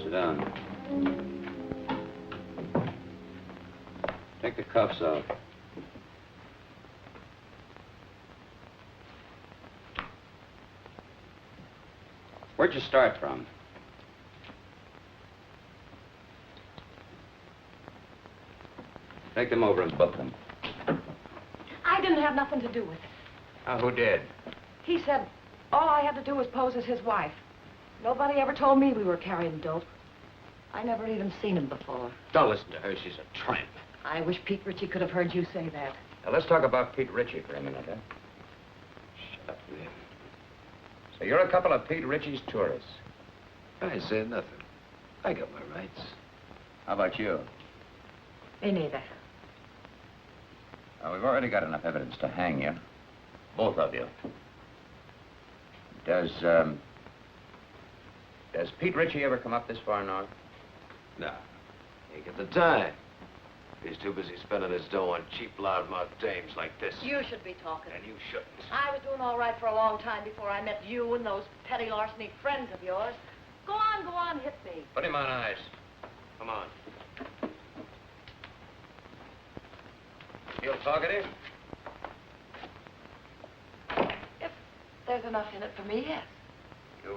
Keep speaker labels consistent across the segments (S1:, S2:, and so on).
S1: Sit down. Take the cuffs off. Where'd you start from? Take them over and book them.
S2: I didn't have nothing to do with it.
S1: Who did?
S2: He said all I had to do was pose as his wife. Nobody ever told me we were carrying dope. I never even seen him before.
S1: Don't listen to her. She's a tramp.
S2: I wish Pete Ritchie could have heard you say that.
S1: Now, let's talk about Pete Ritchie for a minute, huh? Shut up, man. So you're a couple of Pete Ritchie's tourists.
S3: I said nothing. I got my rights.
S1: How about you?
S2: Me neither.
S1: We've already got enough evidence to hang you. Both of you. Does Pete Ritchie ever come up this far north?
S3: No. Ain't got the time. He's too busy spending his dough on cheap, loudmouth dames like this.
S2: You should be talking.
S3: And you shouldn't.
S2: I was doing all right for a long time before I met you and those petty larceny friends of yours. Go on, hit me.
S3: Put him on ice. Come on. Feel talkative?
S2: If there's enough in it for me, yes.
S1: You,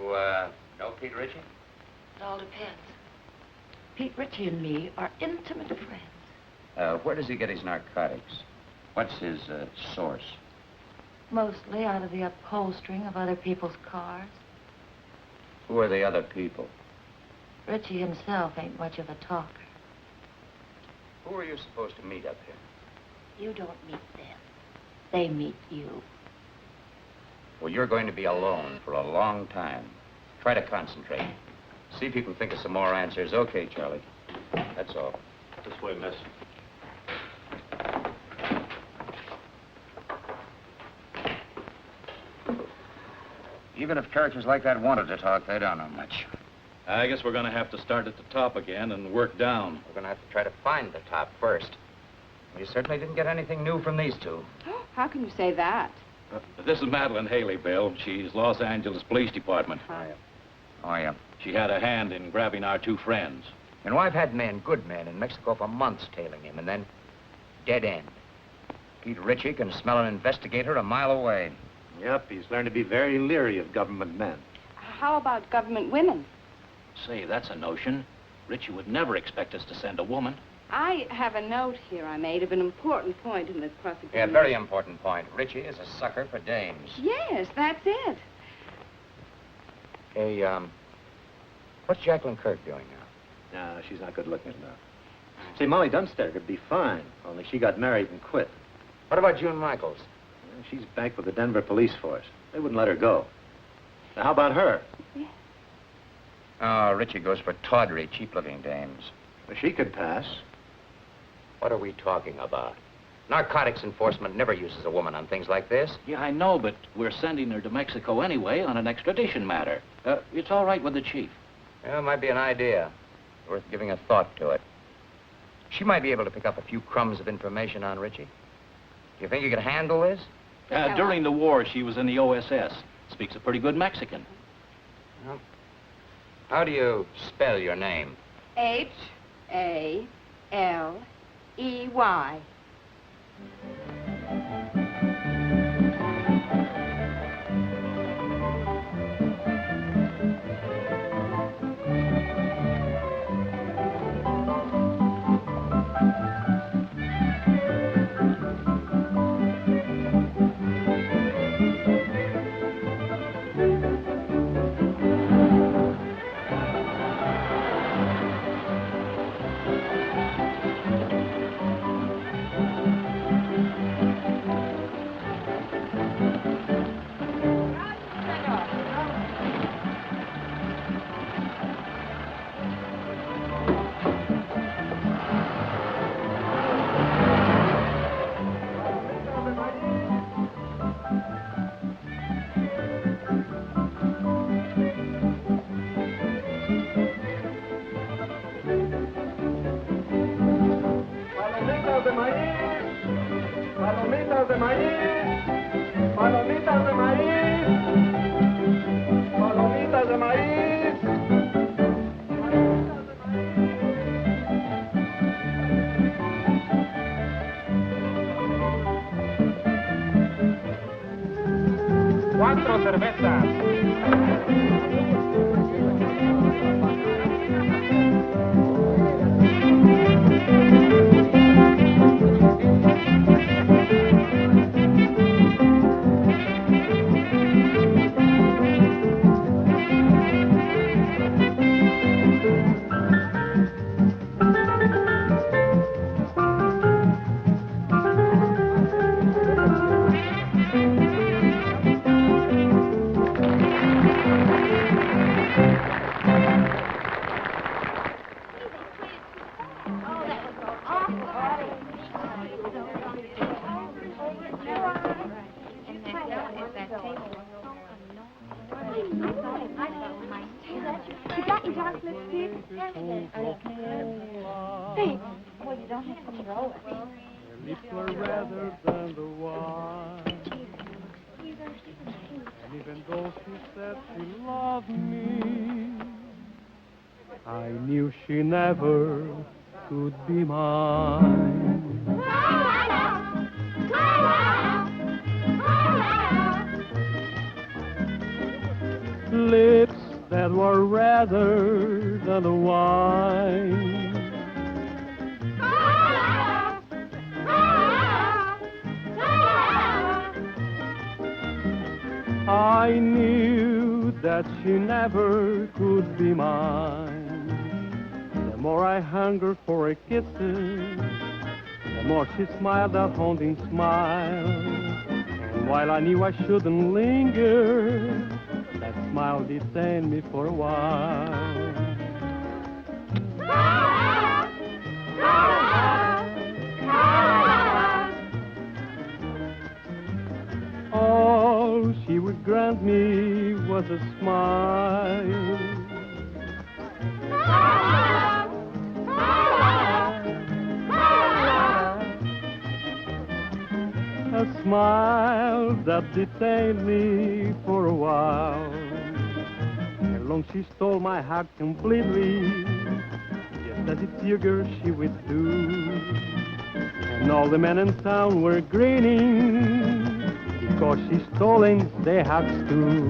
S1: know Pete Ritchie?
S2: It all depends. Pete Ritchie and me are intimate friends.
S1: Where does he get his narcotics? What's his, source?
S2: Mostly out of the upholstering of other people's cars.
S1: Who are the other people?
S2: Ritchie himself ain't much of a talker.
S1: Who are you supposed to meet up here?
S2: You don't meet them. They meet you.
S1: Well, you're going to be alone for a long time. Try to concentrate. See if you can think of some more answers. Okay, Charlie. That's all.
S3: This way, miss.
S1: Even if characters like that wanted to talk, they don't know much.
S4: I guess we're going to have to start at the top again and work down.
S1: We're going to have to try to find the top first. We certainly didn't get anything new from these two.
S5: How can you say that?
S4: This is Madeline Haley, Bill. She's Los Angeles Police Department.
S1: Oh, yeah.
S4: She had a hand in grabbing our two friends.
S1: You know, I've had men, good men, in Mexico for months tailing him, and then dead end. Pete Ritchie can smell an investigator a mile away.
S3: Yep, he's learned to be very leery of government men.
S5: How about government women?
S4: Say, that's a notion. Ritchie would never expect us to send a woman.
S5: I have a note here I made of an important point in this prosecution.
S1: Yeah, very important point. Ritchie is a sucker for dames.
S5: Yes, that's it.
S1: Hey, what's Jacqueline Kirk doing now?
S3: No, she's not good looking enough. Say, Molly Dunstedter could be fine, only she got married and quit.
S1: What about June Michaels?
S3: She's back with the Denver police force. They wouldn't let her go. Now, how about her?
S5: Yeah.
S1: Oh, Ritchie goes for tawdry, cheap-looking dames.
S3: Well, she could pass.
S1: What are we talking about? Narcotics enforcement never uses a woman on things like this.
S4: Yeah, I know, but we're sending her to Mexico anyway on an extradition matter. It's all right with the chief.
S1: Yeah, it might be an idea. Worth giving a thought to it. She might be able to pick up a few crumbs of information on Ritchie. Do you think you could handle this?
S4: During the war, she was in the OSS. Speaks a pretty good Mexican.
S1: Well, how do you spell your name?
S5: Haley.
S6: 4 cervezas.
S7: You got your dark lipstick? Hey, well, you don't have to throw it.
S8: Her lips were redder than the wine. And even though she said she loved me, I knew she never could be mine. Lips that were redder than the wine. I knew that she never could be mine. The more I hungered for her kisses, the more she smiled that haunting smile. And while I knew I shouldn't linger, that smile detained me for a while. All she would grant me was a smile. A smile that detained me for a while. And long she stole my heart completely, just as if figure she would do. And all the men in town were grinning, because she stolen their hearts too.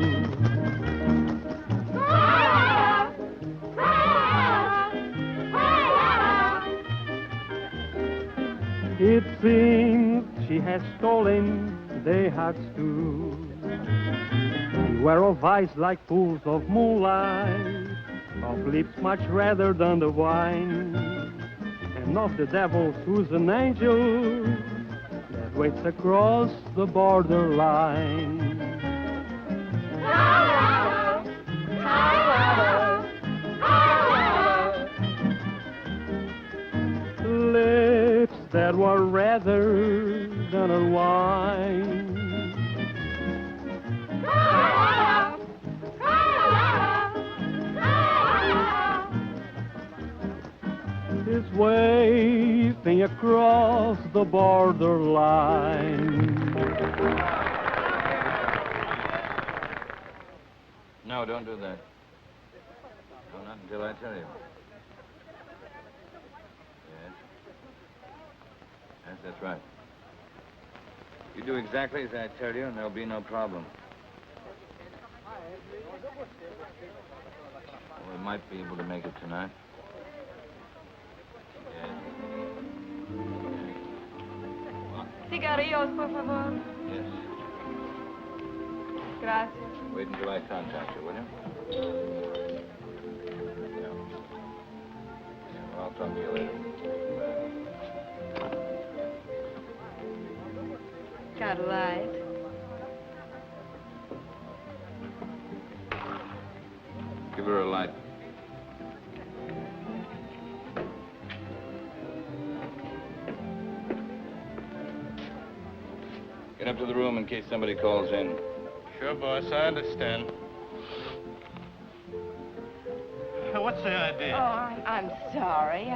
S8: It seems she has stolen their hearts too. Beware of eyes like pools of moonlight, of lips much redder than the wine, and of the devils who's an angel that waits across the borderline. Lips that were redder than a wine. Is waving across the borderline.
S4: No, don't do that. No, not until I tell you. Yes. Yes, that's right. You do exactly as I tell you, and there'll be no problem. Well, we might be able to make it tonight.
S2: Cigarillos, por favor.
S4: Yes.
S2: Gracias.
S4: Wait until I contact you, will you? Yeah. Well, I'll talk to you later.
S5: Got a light?
S4: Give her a light. Get up to the room in case somebody calls in.
S6: Sure, boss, I understand. What's the idea?
S5: Oh, I'm sorry.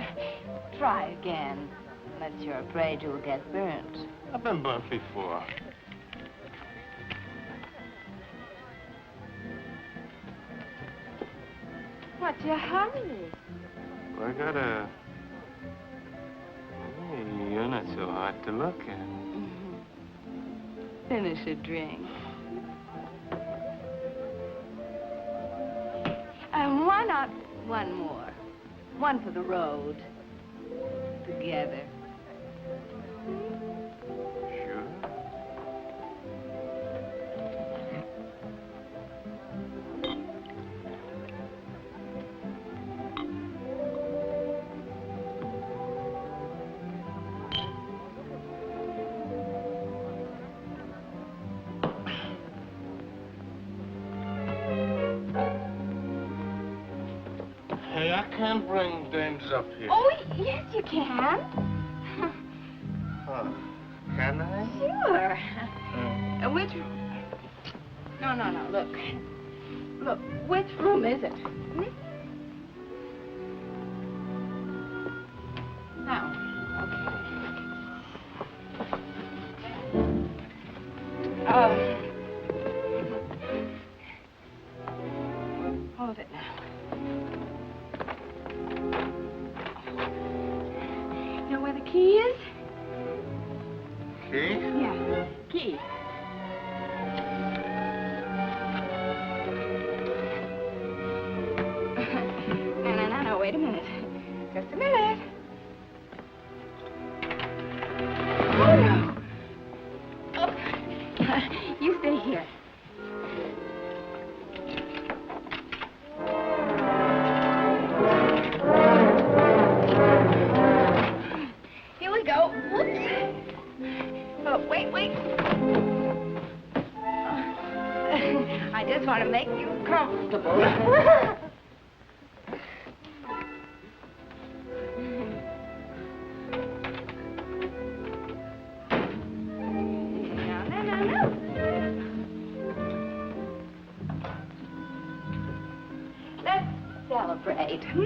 S5: Try again. Unless you're afraid you'll get burnt.
S6: I've been burnt before.
S5: What's your hurry?
S6: Well, I got a... Hey, you're not so hard to look at.
S5: Finish a drink. Why not one more? One for the road. Together.
S6: Sure. Hey, I can't bring dames up here.
S5: Oh, yes, you can.
S6: Oh, can I?
S5: Sure. Which... No, look. Look, which room is it? Hmm? Now, okay. Hold it now. You know where the key is?
S6: Key?
S5: Yeah, key. No, wait a minute. Just a minute. Oh, no. Oh. You stay here. Here we go. Whoops. Oh, wait. I just want to make you comfortable. No. Let's celebrate, hmm?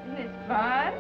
S5: Isn't this fun?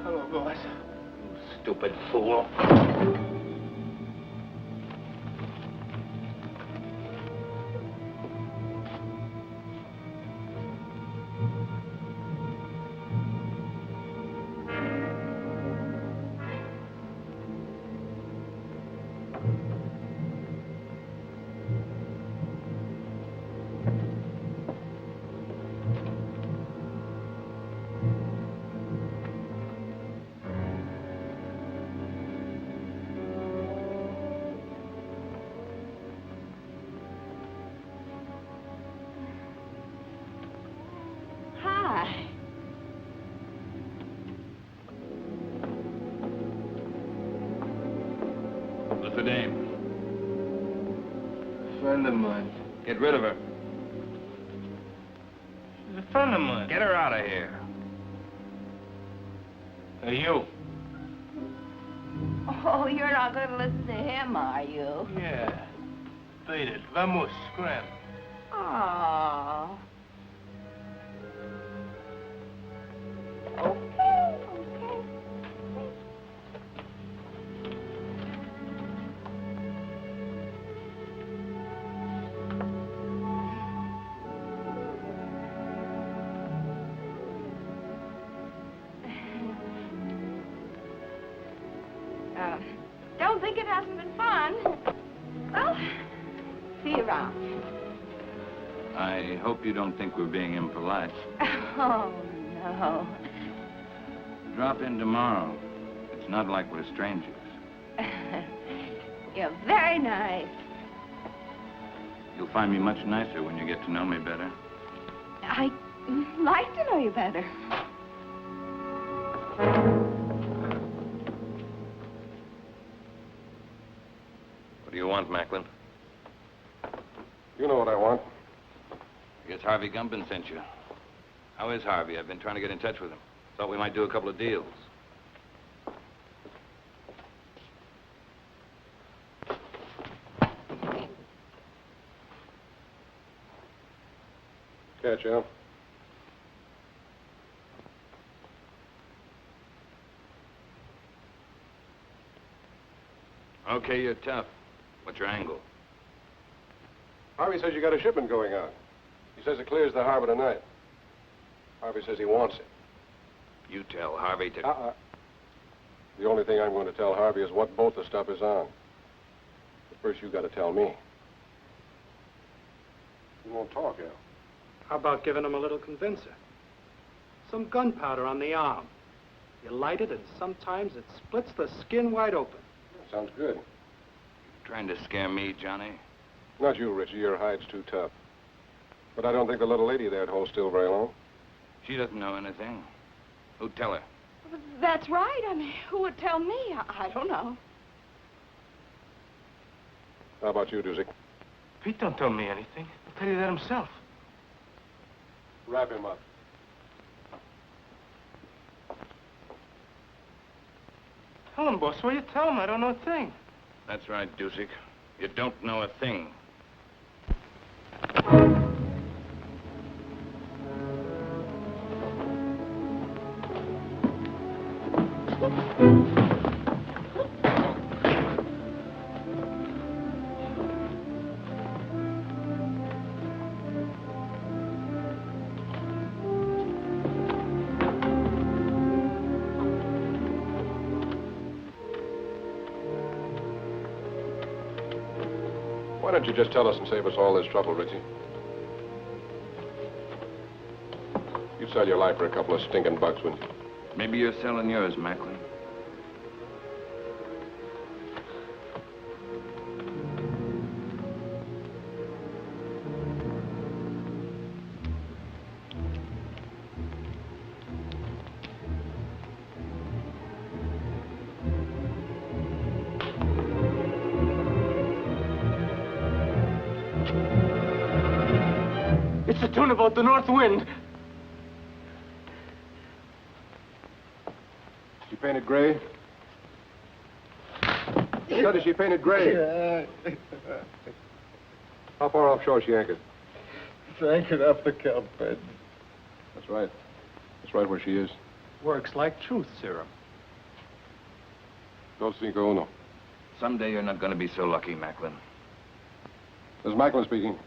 S6: Hello, boys.
S3: Stupid fool.
S4: What's the name?
S6: Friend of mine.
S4: Get rid of her.
S6: She's a friend of mine.
S4: Get her out of here.
S6: Hey, you.
S5: Oh, you're not going to listen to him, are you?
S6: Yeah. Beat it. Vamos, scram.
S5: Oh. Okay. Don't think it hasn't been fun. Well, see you around.
S4: I hope you don't think we're being impolite.
S5: Oh, no.
S4: Drop in tomorrow. It's not like we're strangers.
S5: You're very nice.
S4: You'll find me much nicer when you get to know me better.
S5: I'd like to know you better.
S3: What do you want, Macklin?
S9: You know what I want.
S4: I guess Harvey Gumpin sent you. How is Harvey? I've been trying to get in touch with him. Thought we might do a couple of deals.
S9: Catch you.
S4: Okay, you're tough. What's your angle?
S9: Harvey says you got a shipment going out. He says it clears the harbor tonight. Harvey says he wants it.
S4: You tell Harvey to...
S9: The only thing I'm going to tell Harvey is what boat the stuff is on. But first, you got to tell me. You won't talk, Al.
S8: How about giving him a little convincer? Some gunpowder on the arm. You light it, and sometimes it splits the skin wide open.
S9: Sounds good.
S4: Trying to scare me, Johnny?
S9: Not you, Richie. Your hide's too tough. But I don't think the little lady there'd hold still very long.
S4: She doesn't know anything. Who'd tell her?
S2: That's right. I mean, who would tell me? I don't know.
S9: How about you, Duzick?
S6: Pete don't tell me anything. He'll tell you that himself.
S9: Wrap him up.
S6: Tell him, boss. What you tell him? I don't know a thing.
S4: That's right, Dusick. You don't know a thing.
S9: Why don't you just tell us and save us all this trouble, Richie? You'd sell your life for a couple of stinking bucks, wouldn't you?
S4: Maybe you're selling yours, Macklin.
S6: It's a tune about the north wind.
S9: She painted gray? Said is she painted gray? How far offshore is she anchored?
S6: It's anchored off the kelp bed.
S9: That's right. That's right where she is.
S8: Works like truth serum.
S9: Dos cinco uno.
S4: Someday you're not going to be so lucky, Macklin.
S9: This is Macklin speaking.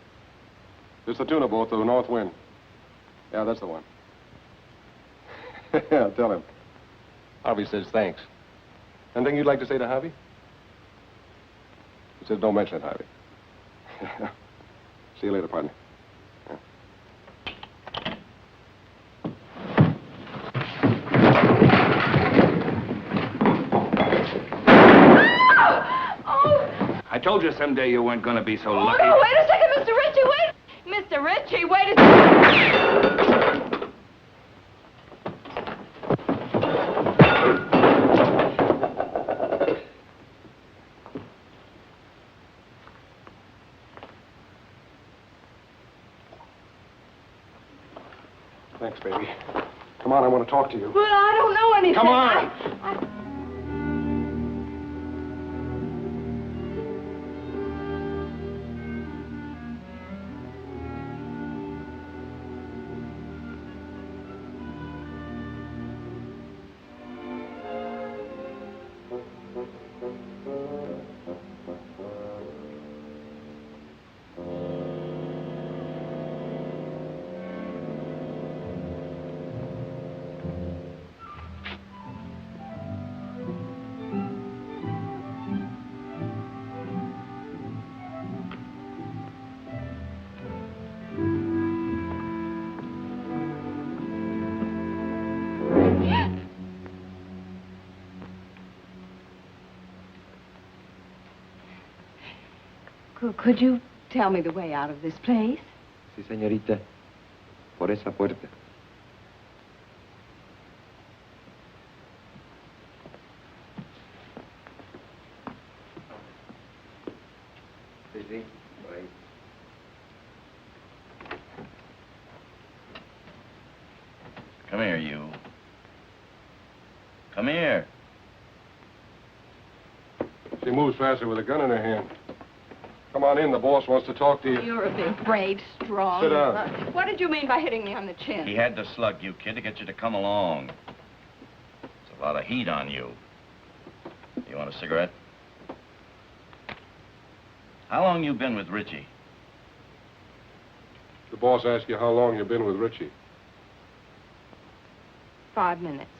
S9: It's the tuna boat, the North Wind. Yeah, that's the one. Yeah, tell him. Harvey says thanks. Anything you'd like to say to Harvey? He says don't mention it, Harvey. See you later, partner. Yeah.
S4: I told you someday you weren't going to be so lucky.
S2: No, wait a second, Mr. Ritchie, wait. Mr. Ritchie, wait a second.
S9: Thanks, baby. Come on, I want to talk to you.
S2: Well, I don't know anything.
S9: Come on.
S2: Could you tell me the way out of this place?
S10: Sí, señorita. Por esa puerta. Sí, sí, por ahí.
S1: Come here, you. Come here.
S9: She moves faster with a gun in her hand. Come on in. The boss wants to talk to you.
S2: You're a big, brave, strong...
S9: Sit down.
S2: What did you mean by hitting me on the chin?
S1: He had to slug you, kid, to get you to come along. There's a lot of heat on you. You want a cigarette? How long you been with Richie?
S9: The boss asked you how long you've been with Richie.
S2: 5 minutes.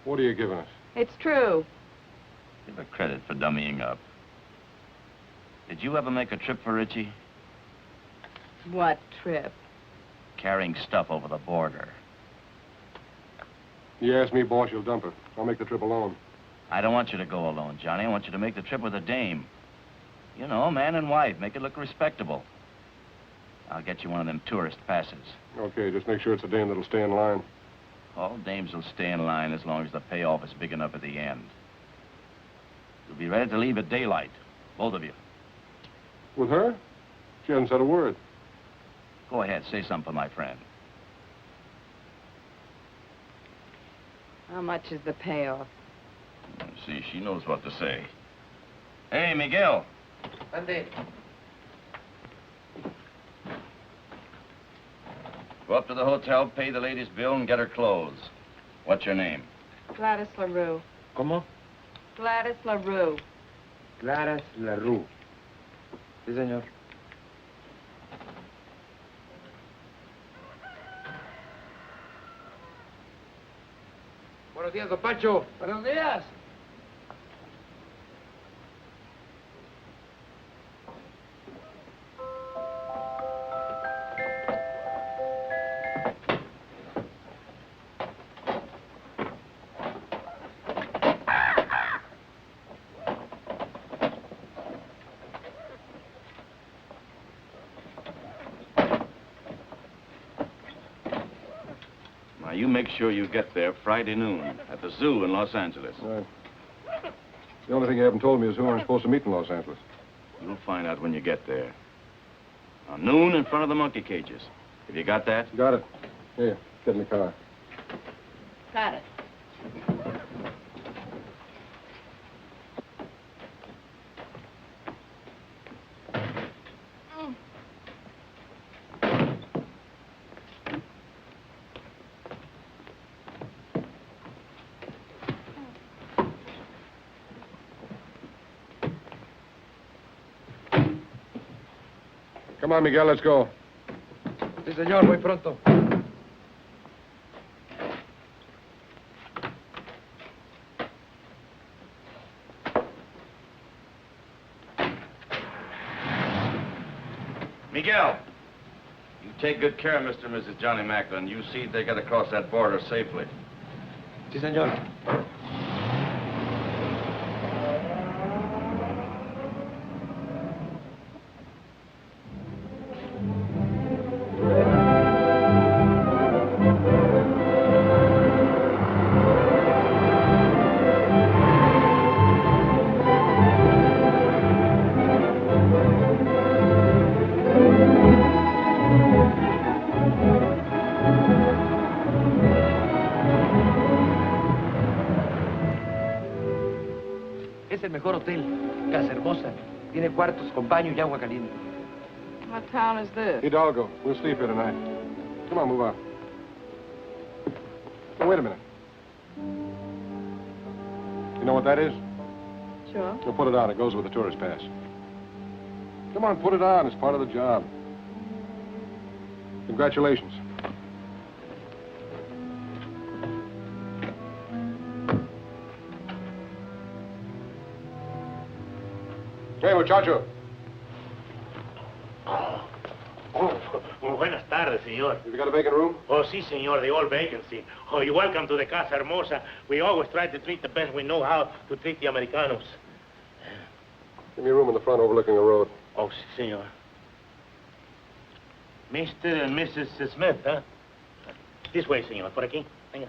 S9: What are you giving us?
S2: It's true.
S1: Give her credit for dummying up. Did you ever make a trip for Richie?
S2: What trip?
S1: Carrying stuff over the border.
S9: You ask me, boss, you'll dump her. I'll make the trip alone.
S1: I don't want you to go alone, Johnny. I want you to make the trip with a dame. You know, man and wife. Make it look respectable. I'll get you one of them tourist passes.
S9: Okay, just make sure it's a dame that'll stay in line.
S1: All dames will stay in line as long as the payoff is big enough at the end. You'll be ready to leave at daylight, both of you.
S9: With her? She hasn't said a word.
S1: Go ahead, say something for my friend.
S2: How much is the payoff?
S1: See, she knows what to say. Hey, Miguel.
S10: Ande.
S1: Go up to the hotel, pay the lady's bill, and get her clothes. What's your name?
S2: Gladys LaRue.
S10: ¿Cómo?
S2: Gladys LaRue.
S10: Claras LaRue. Sí, señor. Buenos días, don Pancho.
S3: Buenos días.
S1: Now, you make sure you get there Friday noon at the zoo in Los Angeles.
S9: Right. The only thing you haven't told me is who I'm supposed to meet in Los Angeles.
S1: You'll find out when you get there. Now, noon in front of the monkey cages. Have you got that?
S9: Got it. Here, get in the car.
S2: Got it.
S9: Come on, Miguel, let's go.
S10: Sí, señor, muy pronto.
S1: Miguel, you take good care of Mr. and Mrs. Johnny Macklin. You see they get across that border safely.
S10: Sí, señor. Es el mejor hotel. Casa hermosa. Tiene cuartos con baño y agua caliente.
S2: What town is this?
S9: Hidalgo. We'll sleep here tonight. Come on, move on. Oh, wait a minute. You know what that is?
S2: Sure.
S9: We'll put it on. It goes with the tourist pass. Come on, put it on. It's part of the job. Congratulations. Hey, muchacho.
S6: Muy buenas tardes, señor.
S9: You got a vacant room?
S6: Oh, sí, señor, the old vacancy. Oh, you're welcome to the Casa Hermosa. We always try to treat the best we know how to treat the Americanos.
S9: Give me a room in the front overlooking the road.
S6: Oh, sí, señor. Mr. and Mrs. Smith, huh? This way, señor. Por aquí. Venga.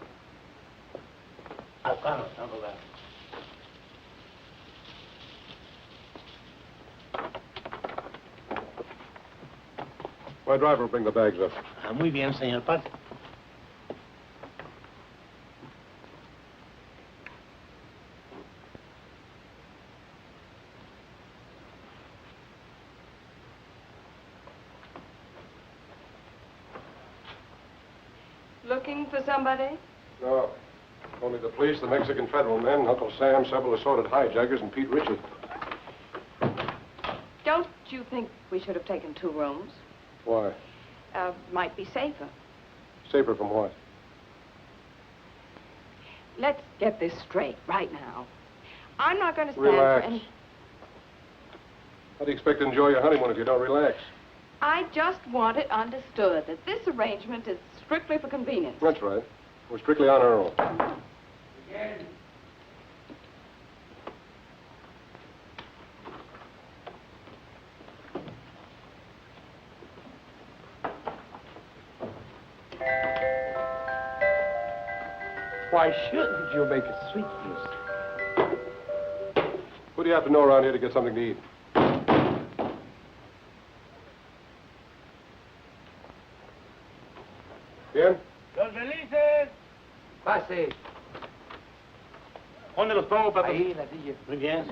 S6: Vamos, vamos.
S9: My driver will bring the bags up.
S6: Ah, muy bien, señor. Pase.
S2: Looking for somebody?
S9: No. Only the police, the Mexican federal men, Uncle Sam, several assorted hijackers, and Pete Richard.
S2: Don't you think we should have taken 2 rooms?
S9: Why?
S2: Might be safer.
S9: Safer from what?
S2: Let's get this straight right now. I'm not going to stand
S9: Relax.
S2: for any...
S9: How do you expect to enjoy your honeymoon if you don't relax?
S2: I just want it understood that this arrangement is strictly for convenience.
S9: That's right. We're strictly on our own.
S10: Why shouldn't you make a sweet music?
S9: Who do you have to know around here to get something to eat? Bien?
S6: Los felices.
S10: Pase.
S6: ¿Dónde los pongo, patrón?
S10: Ahí, en la silla.
S6: Muy bien.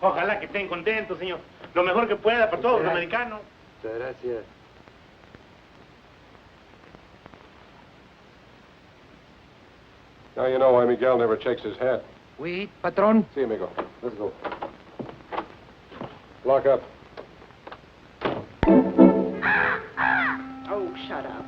S6: Ojalá que estén contentos, señor. Lo mejor que pueda para todos los americanos.
S10: Muchas gracias.
S9: Now you know why Miguel never checks his hat.
S10: Oui, patrón.
S9: See, amigo. Let's go. Lock up.
S2: Oh, shut up.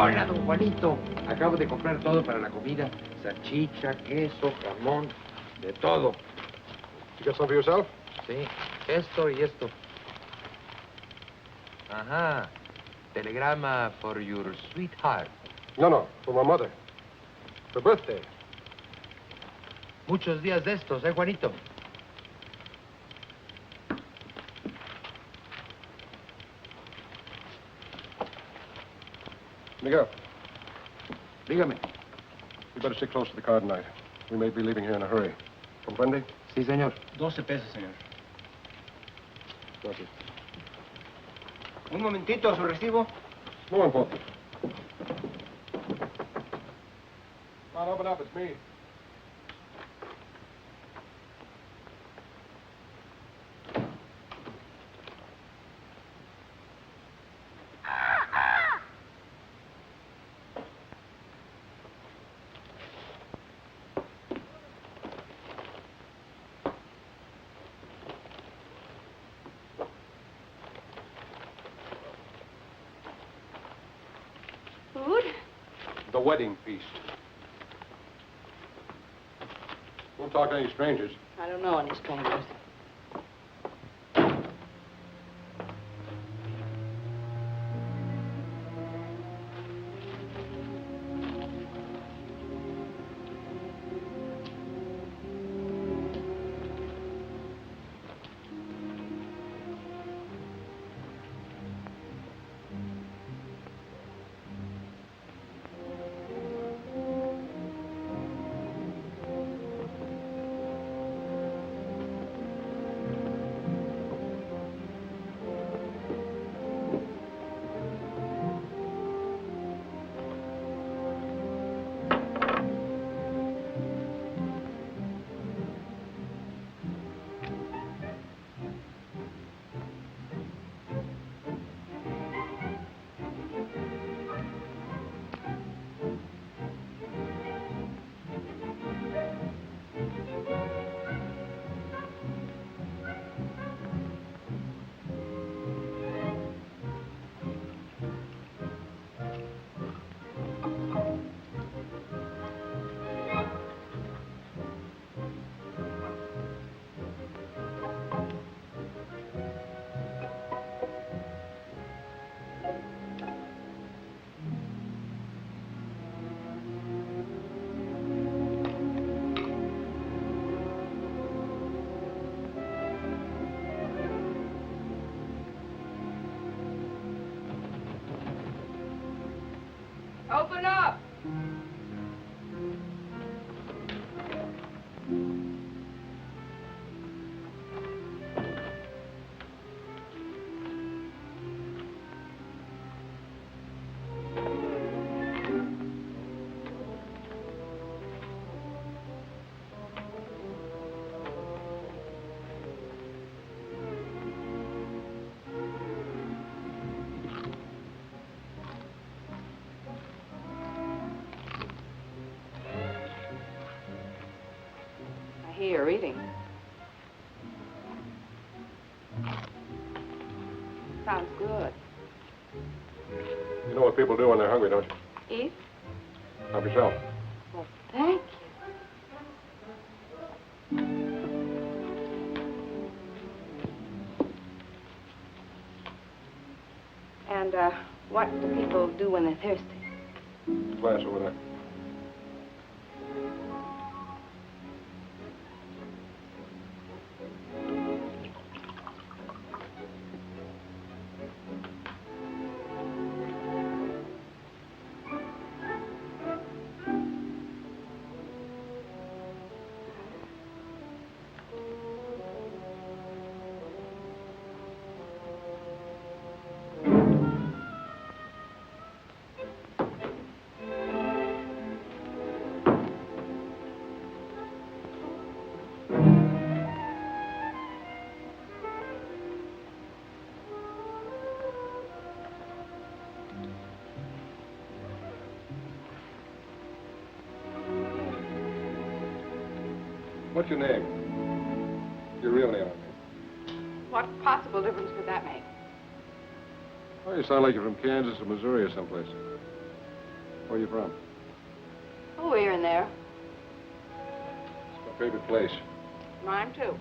S10: Oiga, don Juanito, acabo de comprar todo para la comida. Salchicha, queso, jamón, de todo.
S9: You got some for yourself?
S10: Sí, esto y esto. Ajá. Telegrama for your sweetheart.
S9: No, for my mother. Her birthday.
S10: Muchos días de estos, Juanito?
S9: Miguel,
S10: Dígame.
S9: you better stick close to the car tonight. We may be leaving here in a hurry. Comprende?
S10: Sí, señor.
S11: 12 pesos, señor.
S9: Gracias.
S11: Un momentito, su recibo.
S9: No importa. Come on, open up. It's me.
S7: Food?
S9: The wedding feast. Won't talk to any strangers.
S5: I don't know any strangers.
S2: Open up! I hear you're eating. Sounds good.
S9: You know what people do when they're hungry, don't you?
S2: Eat?
S9: Help yourself.
S2: Well, thank you. And, what do people do when they're thirsty?
S9: Glass over there. What's your name? Your real name, I mean.
S2: What possible difference could that make?
S9: Oh, you sound like you're from Kansas or Missouri or someplace. Where are you from?
S5: Oh, here and there.
S9: It's my favorite place.
S5: Mine, too.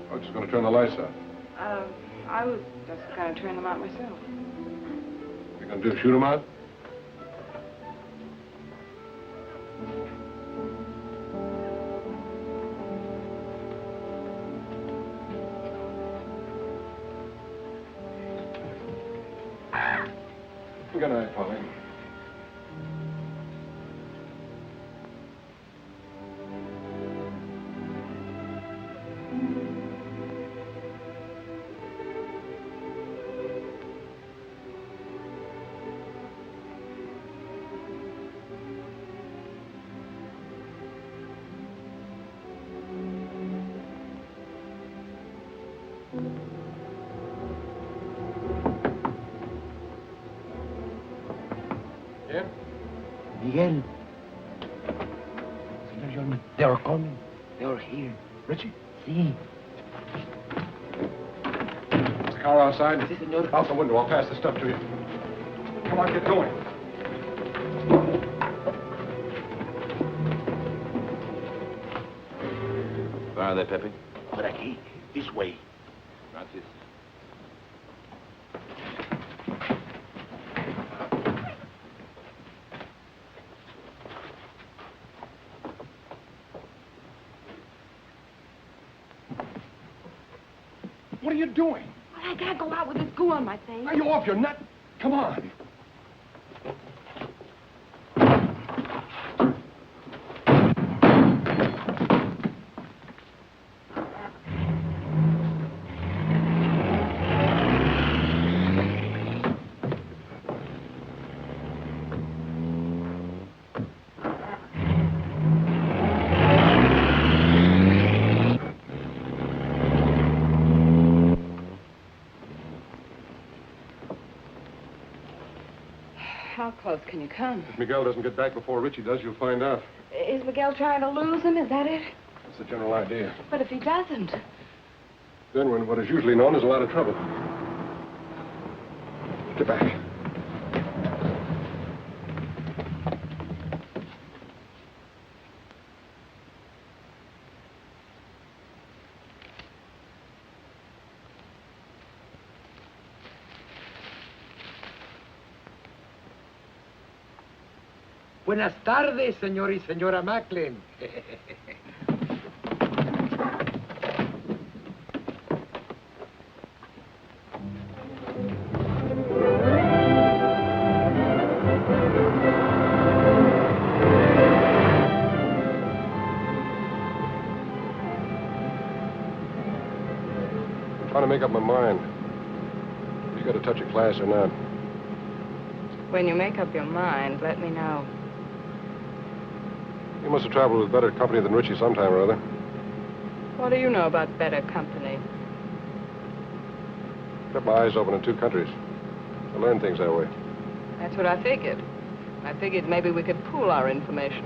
S9: I'm just going to turn the lights out.
S2: I was just going to turn them out myself.
S9: You're going to do shoot them out? Good night, Polly.
S10: Miguel. Senor Yorman, they are coming. They are here.
S9: Richie?
S10: See.
S9: Is the car outside?
S10: Si, senor.
S9: Out the window. I'll pass the stuff to you. Come on, get going.
S4: Where are they, Pepe?
S6: Por aquí. This way.
S4: Gracias.
S9: What are you doing?
S2: Well, I can't go out with this goo on my face.
S9: Are you off your nut? Come on.
S2: How close can you come?
S9: If Miguel doesn't get back before Richie does, you'll find out.
S2: Is Miguel trying to lose him? Is that it?
S9: That's the general idea.
S2: But if he doesn't...
S9: Then we're in what is usually known as a lot of trouble. Get back.
S10: Buenas tardes, señor y señora Macklin.
S9: I'm trying to make up my mind. You got a touch of class or not?
S2: When you make up your mind, let me know.
S9: You must have traveled with better company than Richie sometime or other.
S2: What do you know about better company?
S9: Kept my eyes open in two countries. I learned things that way.
S2: That's what I figured. I figured maybe we could pool our information.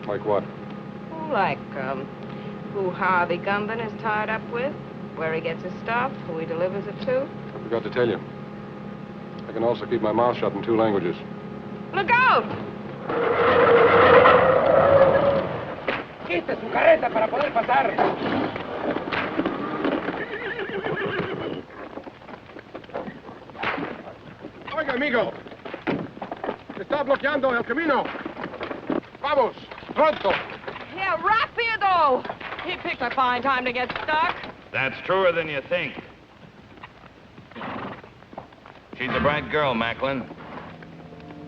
S9: Like what?
S2: Oh, like, who Harvey Gumben is tied up with, where he gets his stuff, who he delivers it to.
S9: I forgot to tell you. I can also keep my mouth shut in 2 languages.
S2: Look out!
S10: Quite su carreta para poder pasar.
S9: Oiga, amigo. Está bloqueando el camino. Vamos, pronto.
S2: Yeah, rapido! He picked a fine time to get stuck.
S4: That's truer than you think. She's a bright girl, Macklin.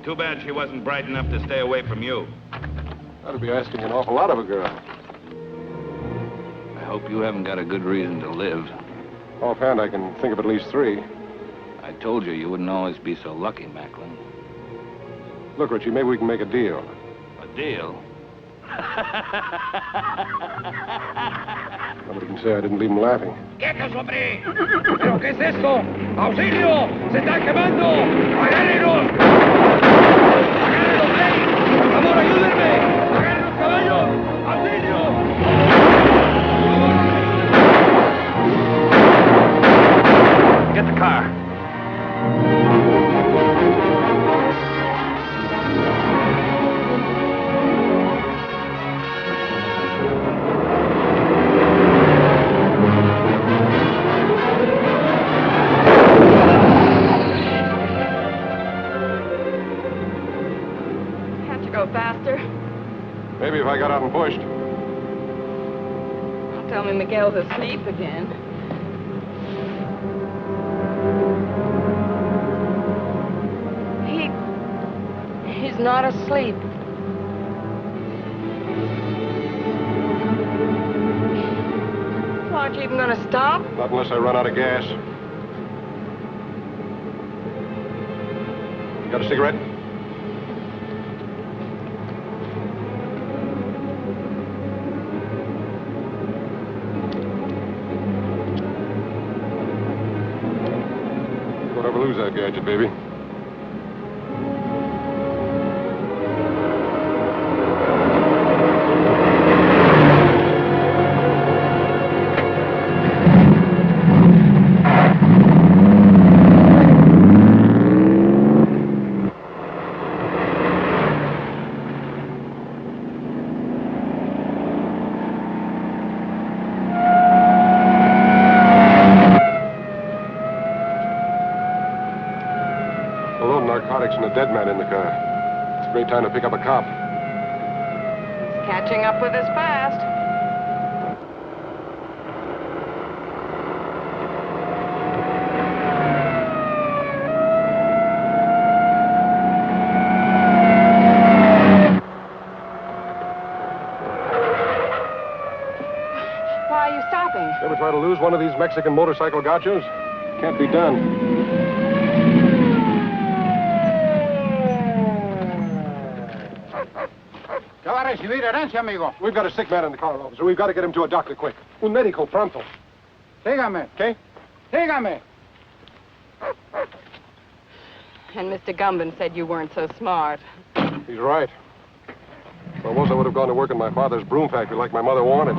S4: Too bad she wasn't bright enough to stay away from you.
S9: That'd be asking an awful lot of a girl.
S4: I hope you haven't got a good reason to live.
S9: Offhand, I can think of at least 3.
S4: I told you you wouldn't always be so lucky, Macklin.
S9: Look, Richie, maybe we can make a deal.
S4: A deal?
S9: Nobody can say I didn't leave him laughing.
S10: ¡Quietos, hombre! ¿Pero qué es esto? ¡Auxilio! ¡Se está quemando! ¡Agárrenos! ¡Agárrenos, hey! ¡Por favor, ayúdenme! ¡Agarren los caballos! ¡Auxilio!
S4: Get the car.
S2: Can't you go faster?
S9: Maybe if I got out and pushed.
S2: Don't tell me Miguel's asleep again. He's not asleep. Well, aren't you even gonna stop?
S9: Not unless I run out of gas. You got a cigarette? Don't ever lose that gadget, baby. And a dead man in the car. It's a great time to pick up a cop.
S2: He's catching up with us fast. Why are you stopping?
S9: Ever try to lose one of these Mexican motorcycle gauchos? Can't be done. We've got a sick man in the car, officer. We've got to get him to a doctor quick. Un médico pronto.
S10: Sígame.
S9: Okay?
S10: Sígame.
S2: And Mr. Gumban said you weren't so smart.
S9: He's right. If I was, I would have gone to work in my father's broom factory like my mother wanted.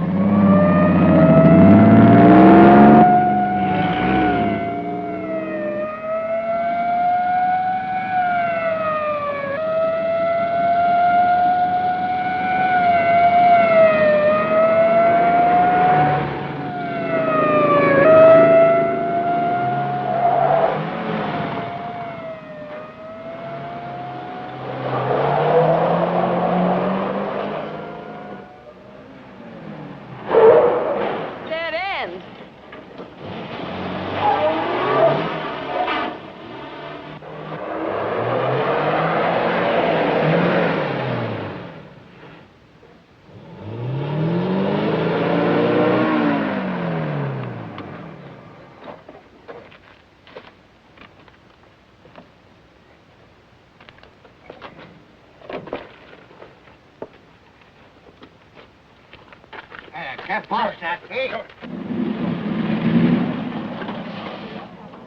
S10: ¿Qué pasa aquí?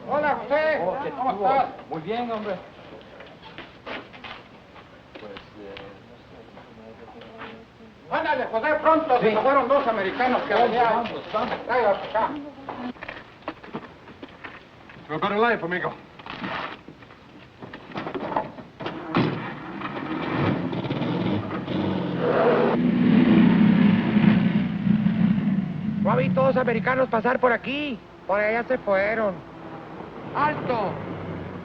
S10: Hola, José. ¿Cómo estás?
S11: Muy bien, hombre.
S10: Ándale, José, pronto. Se me fueron 2 americanos que venían. Tráigalos acá.
S9: To a better life, amigo.
S10: No vi todos americanos pasar por aquí. Por allá se fueron. ¡Alto!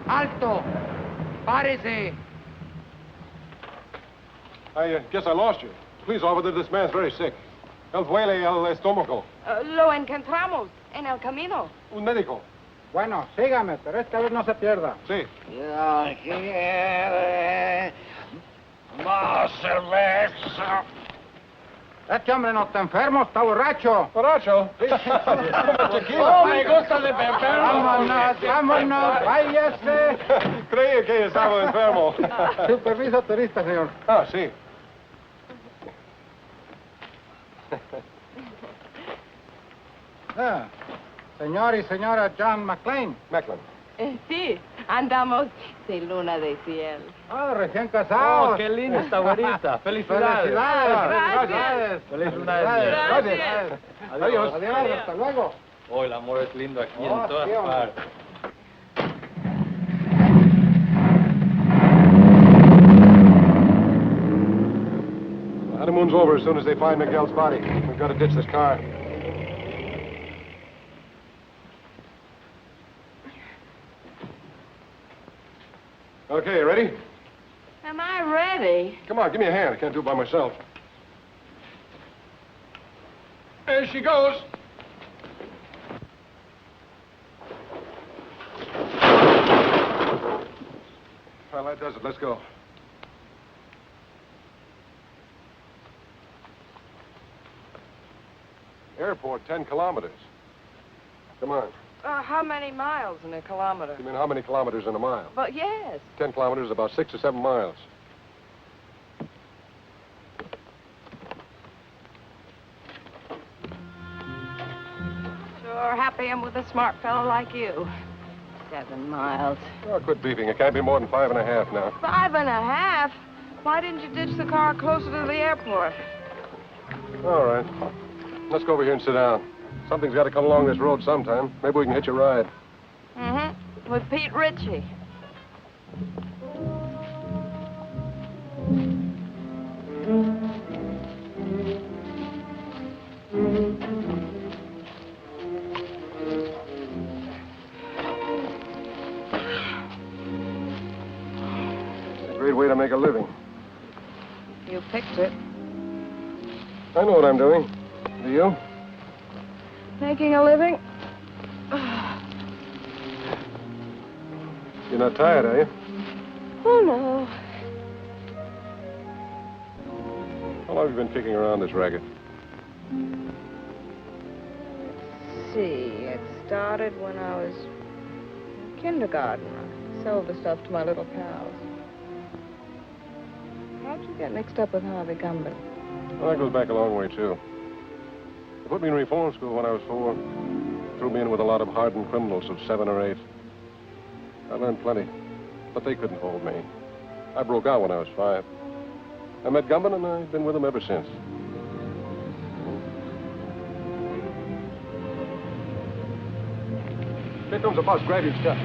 S10: ¡Alto! ¡Párese!
S9: I guess I lost you. Please, officer, this man's very sick. Él duele el estómago.
S2: Lo encontramos en el camino.
S9: Un médico.
S11: Bueno, sígame, pero esta vez no se pierda.
S9: Sí.
S10: Ya quiere más cerveza.
S11: Este hombre no está enfermo, está borracho.
S9: ¿Borracho?
S10: ¡Oh, me gusta de beber!
S11: Vámonos, vámonos, váyase.
S9: Creía que estaba enfermo.
S11: Su permiso turista, señor.
S9: Ah, sí.
S11: Ah, señor y señora John McLean.
S9: Macklin.
S5: Sí, andamos de luna de cielo.
S11: Ah, recién casados.
S4: Oh, qué linda esta güerita. Felicidades.
S11: Felicidades.
S4: Felicidades.
S11: Gracias.
S9: Adiós.
S11: Adiós, hasta luego.
S4: Oh, el amor es lindo aquí
S11: Oh,
S4: en todas
S11: sí, hombre.
S4: partes.
S9: The honeymoon's over as soon as they find Miguel's body. We've got to ditch this car. Okay, ready?
S2: Am I ready?
S9: Come on, give me a hand. I can't do it by myself. There she goes. Well, that does it. Let's go. Airport, 10 kilometers. Come on.
S2: How many miles in a kilometer?
S9: You mean how many kilometers in a mile?
S2: But yes.
S9: 10 kilometers is about 6 or 7 miles.
S2: Sure happy I'm with a smart fellow like you.
S5: 7 miles.
S9: Oh, quit beefing. It can't be more than 5.5 now.
S2: 5.5? Why didn't you ditch the car closer to the airport?
S9: All right. Let's go over here and sit down. Something's got to come along this road sometime. Maybe we can hitch a ride.
S2: Mm-hmm. With Pete Ritchie.
S9: It's a great way to make a living.
S2: You picked it.
S9: I know what I'm doing. Do you?
S2: Making a living?
S9: You're not tired, are you?
S2: Oh, no.
S9: How long have you been kicking around this racket?
S2: Let's see. It started when I was in kindergarten. I sold the stuff to my little pals. How'd you get mixed up with Harvey Gumby?
S9: Well, that goes back a long way, too. They put me in reform school when I was 4. Threw me in with a lot of hardened criminals of 7 or 8. I learned plenty, but they couldn't hold me. I broke out when I was 5. I met Gumby, and I've been with him ever since. Here comes a bus. Grab your stuff.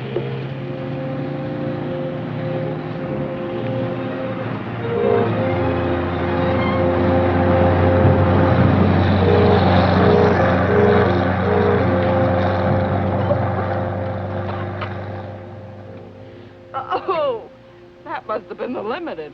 S2: Oh, that must have been the limited.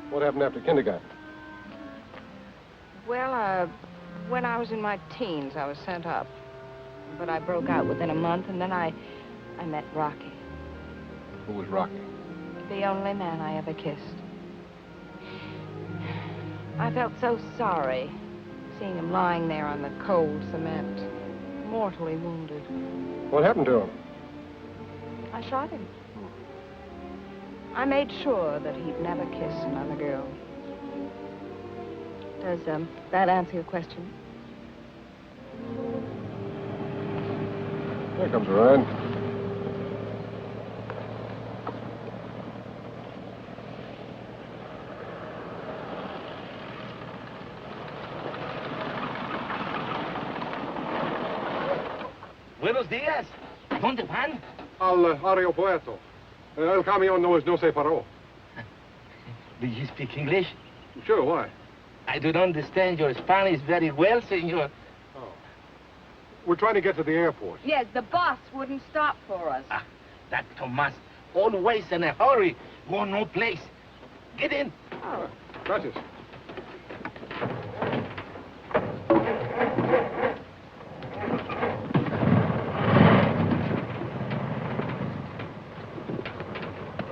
S9: What happened after kindergarten?
S2: Well, when I was in my teens, I was sent up. But I broke out within a month, and then I met Rocky.
S9: Who was Rocky?
S2: The only man I ever kissed. I felt so sorry seeing him lying there on the cold cement, mortally wounded.
S9: What happened to him?
S2: I shot him. I made sure that he'd never kiss another girl. Does that answer your question?
S9: Here comes a ride.
S10: Buenos días. ¿Dónde van?
S9: Al aeropuerto. El camión no se paró.
S10: Do you speak English?
S9: Sure, why?
S10: I don't understand your Spanish very well, senor.
S9: Oh. We're trying to get to the airport.
S2: Yes, the bus wouldn't stop for us.
S10: Ah, that Tomas, always in a hurry, go no place. Get in.
S9: Oh. Gracias.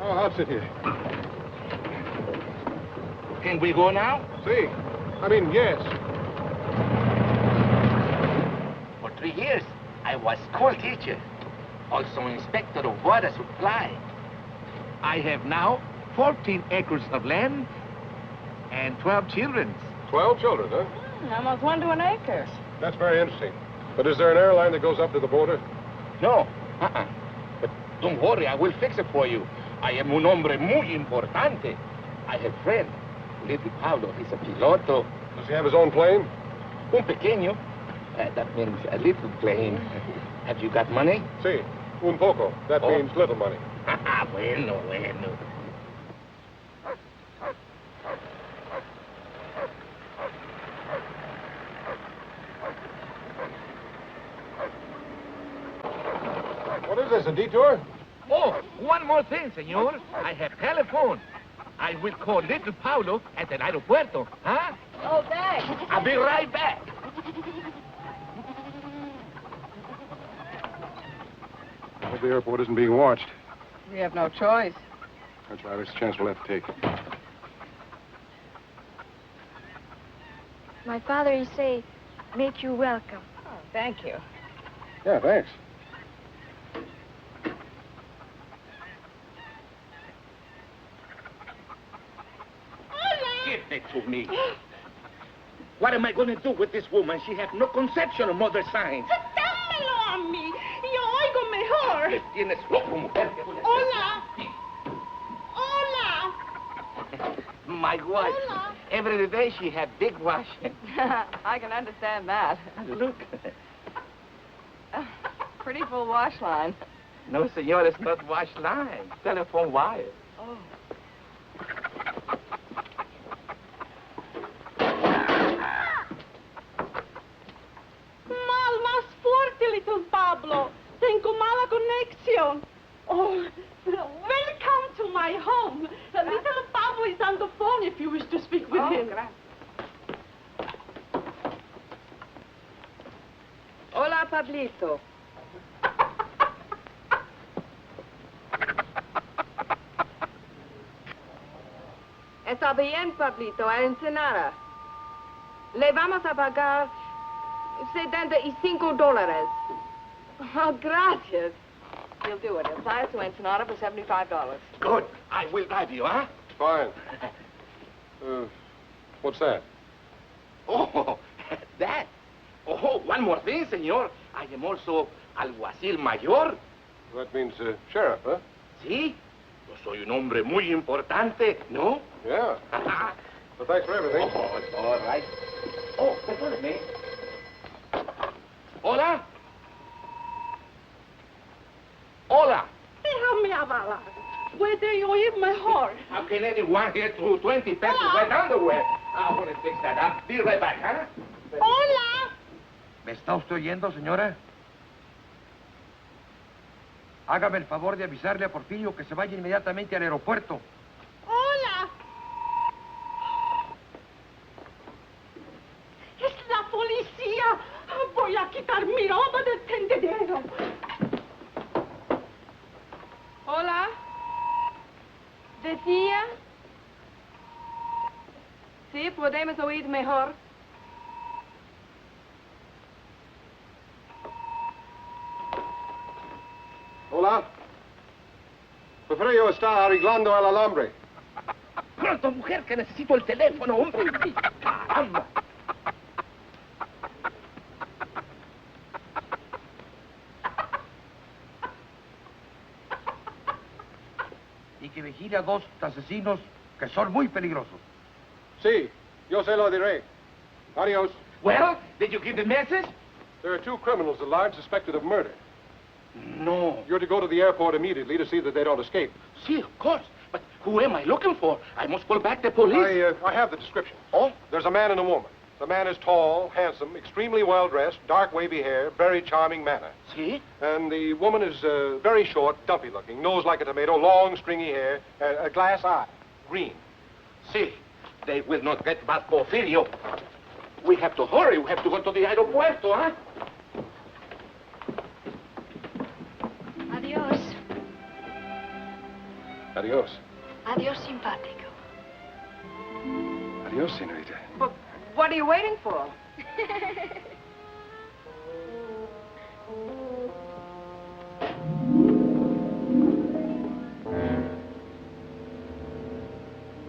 S9: Oh, I'll sit here.
S10: Can we go now?
S9: See. I mean, yes.
S10: For 3 years, I was school teacher, also inspector of water supply. I have now 14 acres of land and 12 children.
S9: 12 children, huh?
S2: Almost 1 to an acre.
S9: That's very interesting. But is there an airline that goes up to the border?
S10: No, But don't worry, I will fix it for you. I am un hombre muy importante. I have friend. Little Pablo, he's a piloto.
S9: Does he have his own plane?
S10: Un pequeño. That means a little plane. Have you got money?
S9: Sí, un poco. That means little money.
S10: Bueno.
S9: What is this, a detour?
S10: Oh, one more thing, senor. I have telephone. I will call little Paulo at the aeropuerto, huh?
S2: Oh, thanks.
S10: I'll be right back.
S9: I hope the airport isn't being watched.
S2: We have no choice.
S9: That's right. It's a chance we'll have to take.
S7: My father, he say, make you welcome.
S2: Oh, thank you.
S9: Yeah, thanks.
S10: Give it to me. What am I going to do with this woman? She has no conception of mother signs.
S7: Dámelo a mí. Yo oigo mejor.
S10: Me tienes loco, mujer.
S7: Hola. Hola.
S10: My wife.
S7: Hola.
S10: Every day she had big wash.
S2: I can understand that.
S10: Look.
S2: Pretty full wash line.
S10: No, senor, it's not wash line. Telephone wire.
S2: Oh.
S7: Mal, más fuerte, little Pablo. Tengo mala conexión. Oh, welcome to my home. Little Pablo is on the phone if you wish to speak with him.
S2: Gracias. Hola, Pablito. Está bien, Pablito, a Ensenada. Le vamos a pagar $75. Oh, gracias. He'll do it. He'll fly us to Ensenada for $75.
S10: Good. I will drive you, huh?
S9: Fine. What's that?
S10: Oh, that. Oh, one more thing, senor. I am also alguacil mayor.
S9: That means sheriff, huh?
S10: Sí. Yo soy un hombre muy importante, ¿no?
S9: Yeah. Well, thanks for everything.
S10: Oh, it's all right. Oh, perdóneme. Hola. Hola.
S7: Déjame hablar. Puede oír mejor.
S10: How can anyone get through 20 pesos wet underwear? I want to fix that up. Be right back, huh?
S7: Hola.
S12: ¿Me está usted oyendo, señora? Hágame el favor de avisarle a Porfirio que se vaya inmediatamente al aeropuerto.
S7: Hola. Es la policía. Voy a quitar mi ropa del tendedero.
S2: Hola. ¿Decía? Sí, podemos oír mejor.
S9: Hola. Porfirio está arreglando el alambre.
S10: Pronto, mujer, que necesito el teléfono, hombre. Caramba.
S12: Y que vigile a 2 asesinos que son muy peligrosos.
S9: Sí, yo se lo diré. Adios.
S10: Well, did you give the message?
S9: There are 2 criminals at large suspected of murder.
S6: No.
S9: You're to go to the airport immediately to see that they don't escape.
S6: See, of course. But who am I looking for? I must call back the police.
S9: I have the description.
S6: Oh?
S9: There's a man and a woman. The man is tall, handsome, extremely well-dressed, dark wavy hair, very charming manner.
S6: See?
S9: And the woman is very short, dumpy-looking, nose like a tomato, long, stringy hair, a glass eye, green.
S6: See, they will not get back Porfirio. We have to hurry. We have to go to the aeropuerto, huh?
S5: Adios.
S9: Adios.
S5: Adios, simpático.
S9: Adios, senorita.
S2: But what are you waiting for?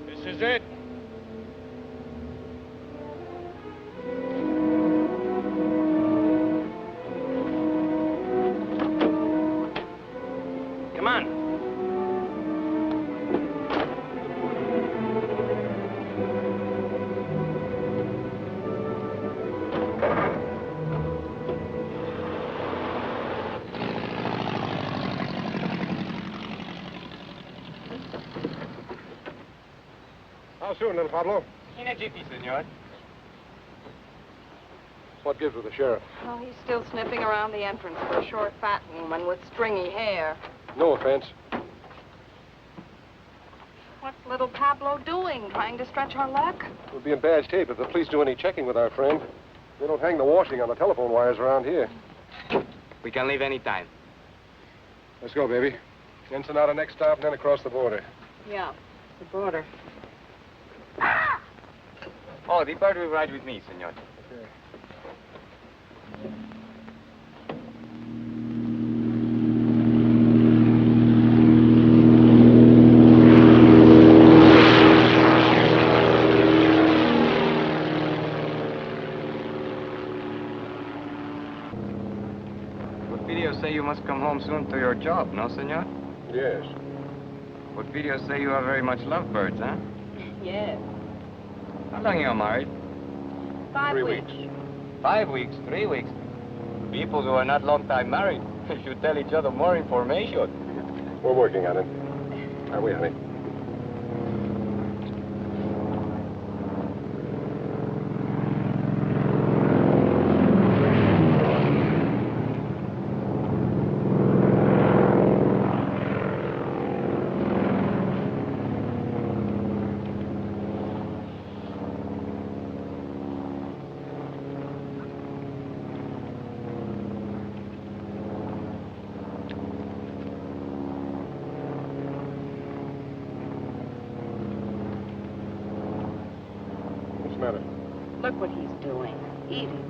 S9: This is it.
S6: Come on.
S9: How soon, then, Pablo?
S4: In a jiffy, senor.
S9: What gives with the sheriff?
S2: Oh, he's still sniffing around the entrance for a short, fat woman with stringy hair.
S9: No offense.
S2: What's little Pablo doing? Trying to stretch our luck?
S9: We'll be in bad shape if the police do any checking with our friend. They don't hang the washing on the telephone wires around here.
S4: We can leave any time.
S9: Let's go, baby. Ensenada next stop, and then across the border.
S2: Yeah, the border.
S4: Oh, the bird will ride with me, senor.
S9: Okay.
S4: Porfirio say you must come home soon to your job, no, senor?
S9: Yes.
S4: Porfirio say you are very much lovebirds, huh?
S2: Yes.
S4: How long you are married?
S2: 5
S9: 3
S2: weeks.
S4: 5 weeks, 3 weeks. People who are not long time married should tell each other more information.
S9: We're working on it. Are we, honey? What's the matter?
S2: Look what he's doing. Eating.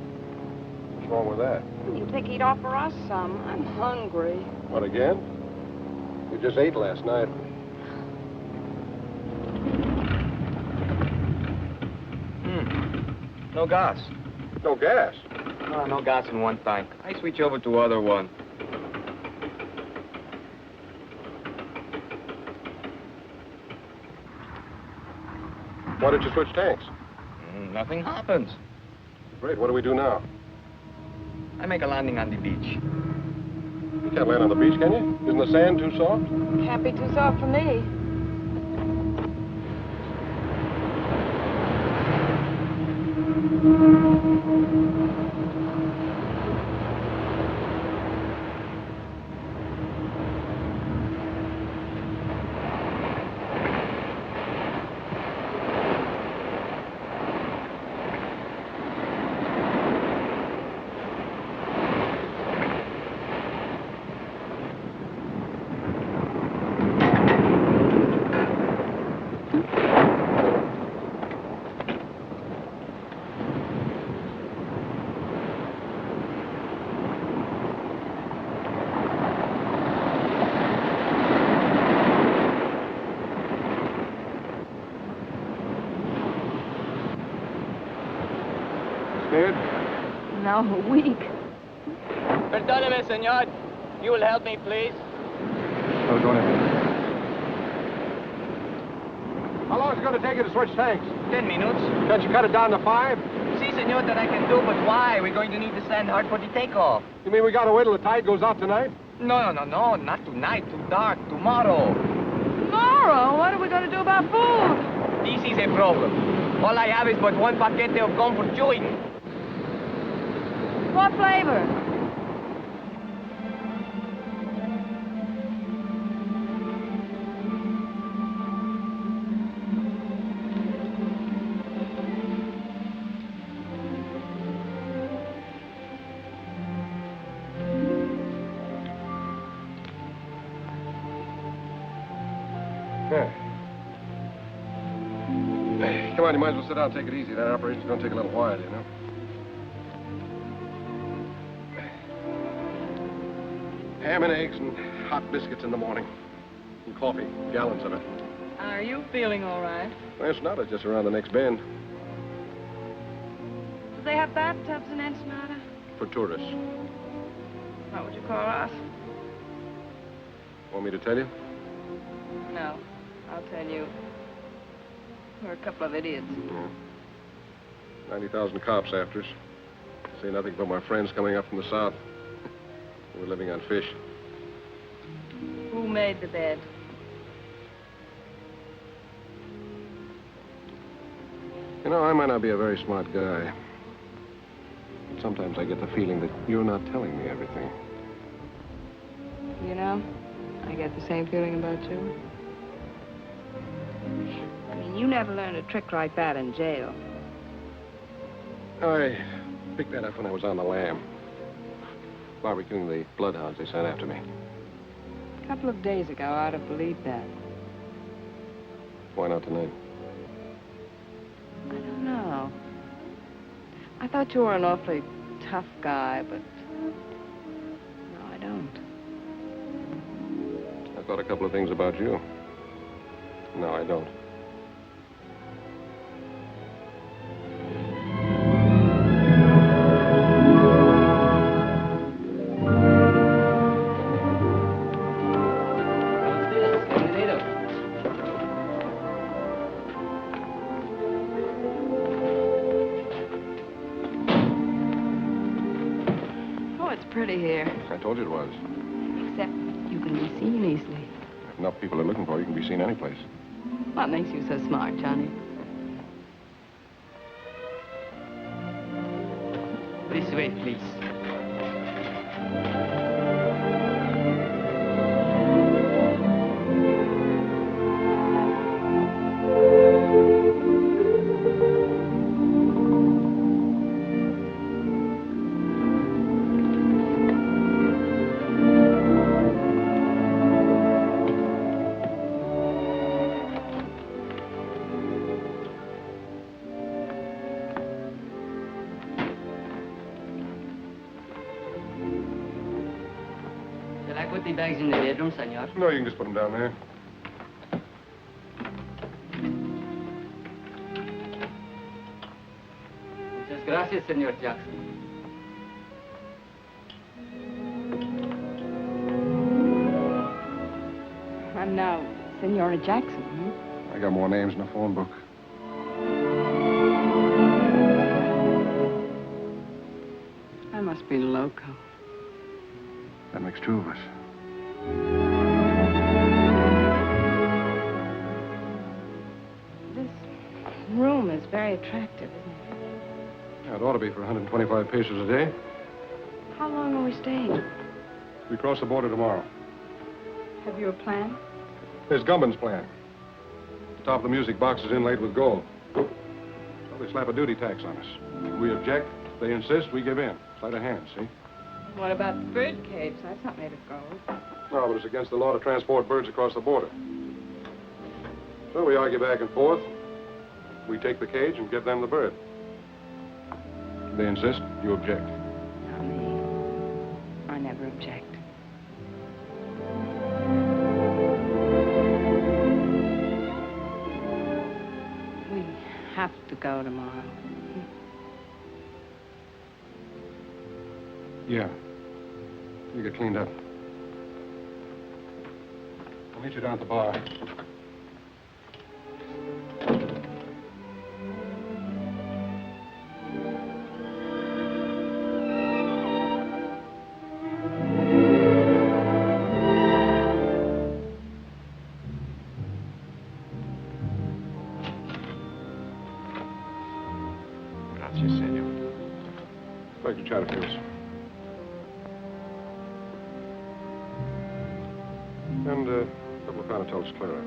S9: What's wrong with that?
S2: You'd think he'd offer us some. I'm hungry.
S9: What, again? We just ate last night.
S4: No gas.
S9: No gas.
S4: No gas in one tank. I switch over to other one.
S9: Why did you switch tanks?
S4: Nothing happens.
S9: Great, what do we do now?
S4: I make a landing on the beach.
S9: You can't land on the beach, can you? Isn't the sand too soft?
S2: Can't be too soft for me.
S9: Scared?
S2: No, weak.
S4: Perdóneme, senor. You will help me, please.
S9: Oh, go ahead. How long is it going to take you to switch tanks?
S4: 10 minutes.
S9: Can't you cut it down to 5?
S4: Si, senor, that I can do, but why? We're going to need to stand hard for the takeoff.
S9: You mean we got to wait till the tide goes out tonight?
S12: No, not tonight. Too dark. Tomorrow.
S2: Tomorrow? What are we going to do about food?
S12: This is a problem. All I have is but one paquete of gum for chewing.
S2: What flavor?
S9: Come on, you might as well sit down and take it easy. That operation's going to take a little while, you know. Ham and eggs and hot biscuits in the morning. And coffee, gallons of it.
S2: Are you feeling all right?
S9: Well, it's not. It's just around the next bend.
S2: Do they have bathtubs in Ensenada?
S9: For tourists.
S2: What would you call us?
S9: Want me to tell you?
S2: No, I'll tell you. We're a couple of idiots.
S9: Yeah. 90,000 cops after us. Say nothing but my friends coming up from the south. We're living on fish.
S2: Who made the bed?
S9: You know, I might not be a very smart guy. But sometimes I get the feeling that you're not telling me everything.
S2: You know, I get the same feeling about you. I mean, you never learned a trick like that in jail.
S9: I picked that up when I was on the lam. Barbecuing the bloodhounds they sent after me.
S2: A couple of days ago, I'd have believed that.
S9: Why not tonight?
S2: I don't know. I thought you were an awfully tough guy, but no, I don't.
S9: I thought a couple of things about you. No, I don't.
S2: Pretty here.
S9: I told you it was.
S2: Except you can be seen easily.
S9: If enough people are looking for you, can be seen any place.
S2: What makes you so smart, Johnny?
S12: This way, please. The bags in the bedroom, senor.
S9: No, you can just put them down there.
S12: Muchas gracias, senor Jackson.
S2: I'm now Senora Jackson, hmm?
S9: I got more names in the phone book.
S2: I must be loco.
S9: That makes two of us.
S2: This room is very attractive, isn't it?
S9: Yeah, it ought to be for 125 pesos a day.
S2: How long are we staying?
S9: We cross the border tomorrow.
S2: Have you a plan?
S9: There's Gumban's plan. The top of the music box is inlaid with gold. Well, they slap a duty tax on us. We object, they insist, we give in. Sleight of hand, see?
S2: What about the bird cage? That's not made of gold.
S9: No, but it's against the law to transport birds across the border. So we argue back and forth. We take the cage and give them the bird. They insist, you object.
S2: Not me. I never object. We have to go tomorrow.
S9: Yeah. You get cleaned up. I'll meet you down at the bar. Inspector Chatterfield. And a couple of Panatel's Clara.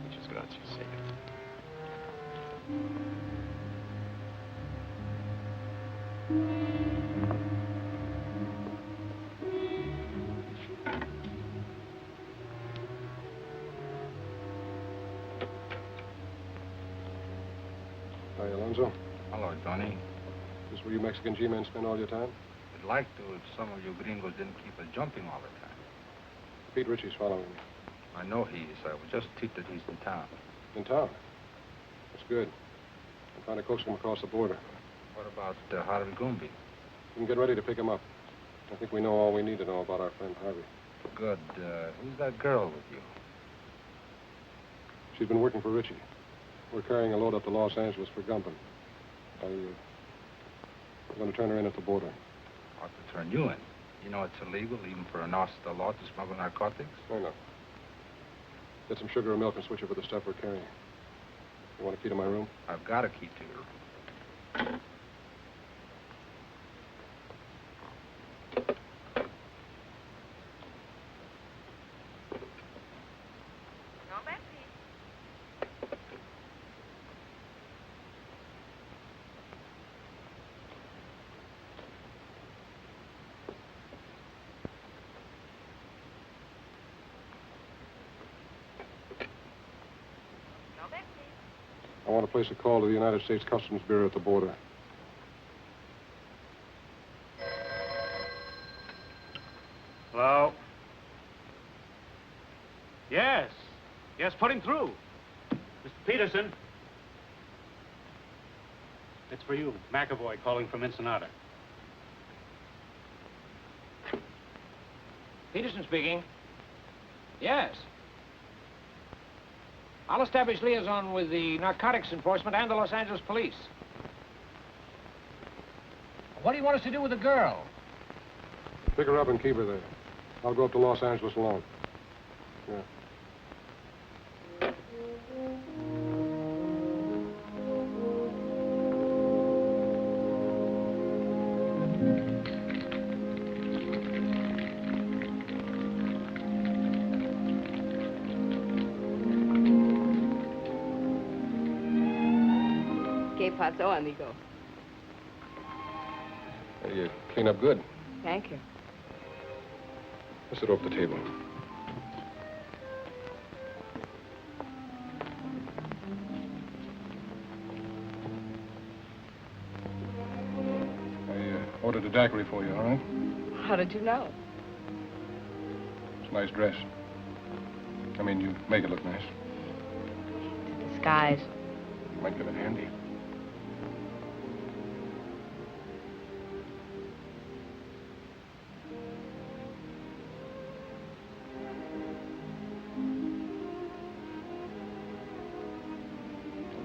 S1: Muchas gracias, señor.
S9: Hi, Alonzo.
S13: Hello, Johnny.
S9: This where you Mexican G-men spend all your time?
S13: I'd like to if some of you gringos didn't keep us jumping all the time.
S9: Pete Ritchie's following me.
S13: I know he is. I was just tweeted he's in town.
S9: In town? That's good. I'm trying to coax him across the border.
S13: What about Harvey Goomby?
S9: We can get ready to pick him up. I think we know all we need to know about our friend Harvey.
S13: Good. Who's that girl with you?
S9: She's been working for Ritchie. We're carrying a load up to Los Angeles for Gumpin. I'm going to turn her in at the border.
S13: Ought to turn you in. You know it's illegal, even for an officer of the law, to smuggle narcotics?
S9: I know. Get some sugar or milk and switch over the stuff we're carrying. You want a key to my room?
S13: I've got a key to your room.
S9: I want to place a call to the United States Customs Bureau at the border.
S6: Hello? Yes. Yes, put him through. Mr. Peterson. It's for you. McAvoy calling from Ensenada.
S14: Peterson speaking. Yes. I'll establish liaison with the narcotics enforcement and the Los Angeles police. What do you want us to do with the girl?
S9: Pick her up and keep her there. I'll go up to Los Angeles alone. Yeah.
S2: ¿Qué pasó, amigo?
S9: Hey, you clean up good.
S2: Thank you.
S9: Let's sit over the table. I ordered a daiquiri for you, all right?
S2: How did you know?
S9: It's a nice dress. I mean, you make it look nice.
S2: Disguise.
S9: Might come in handy.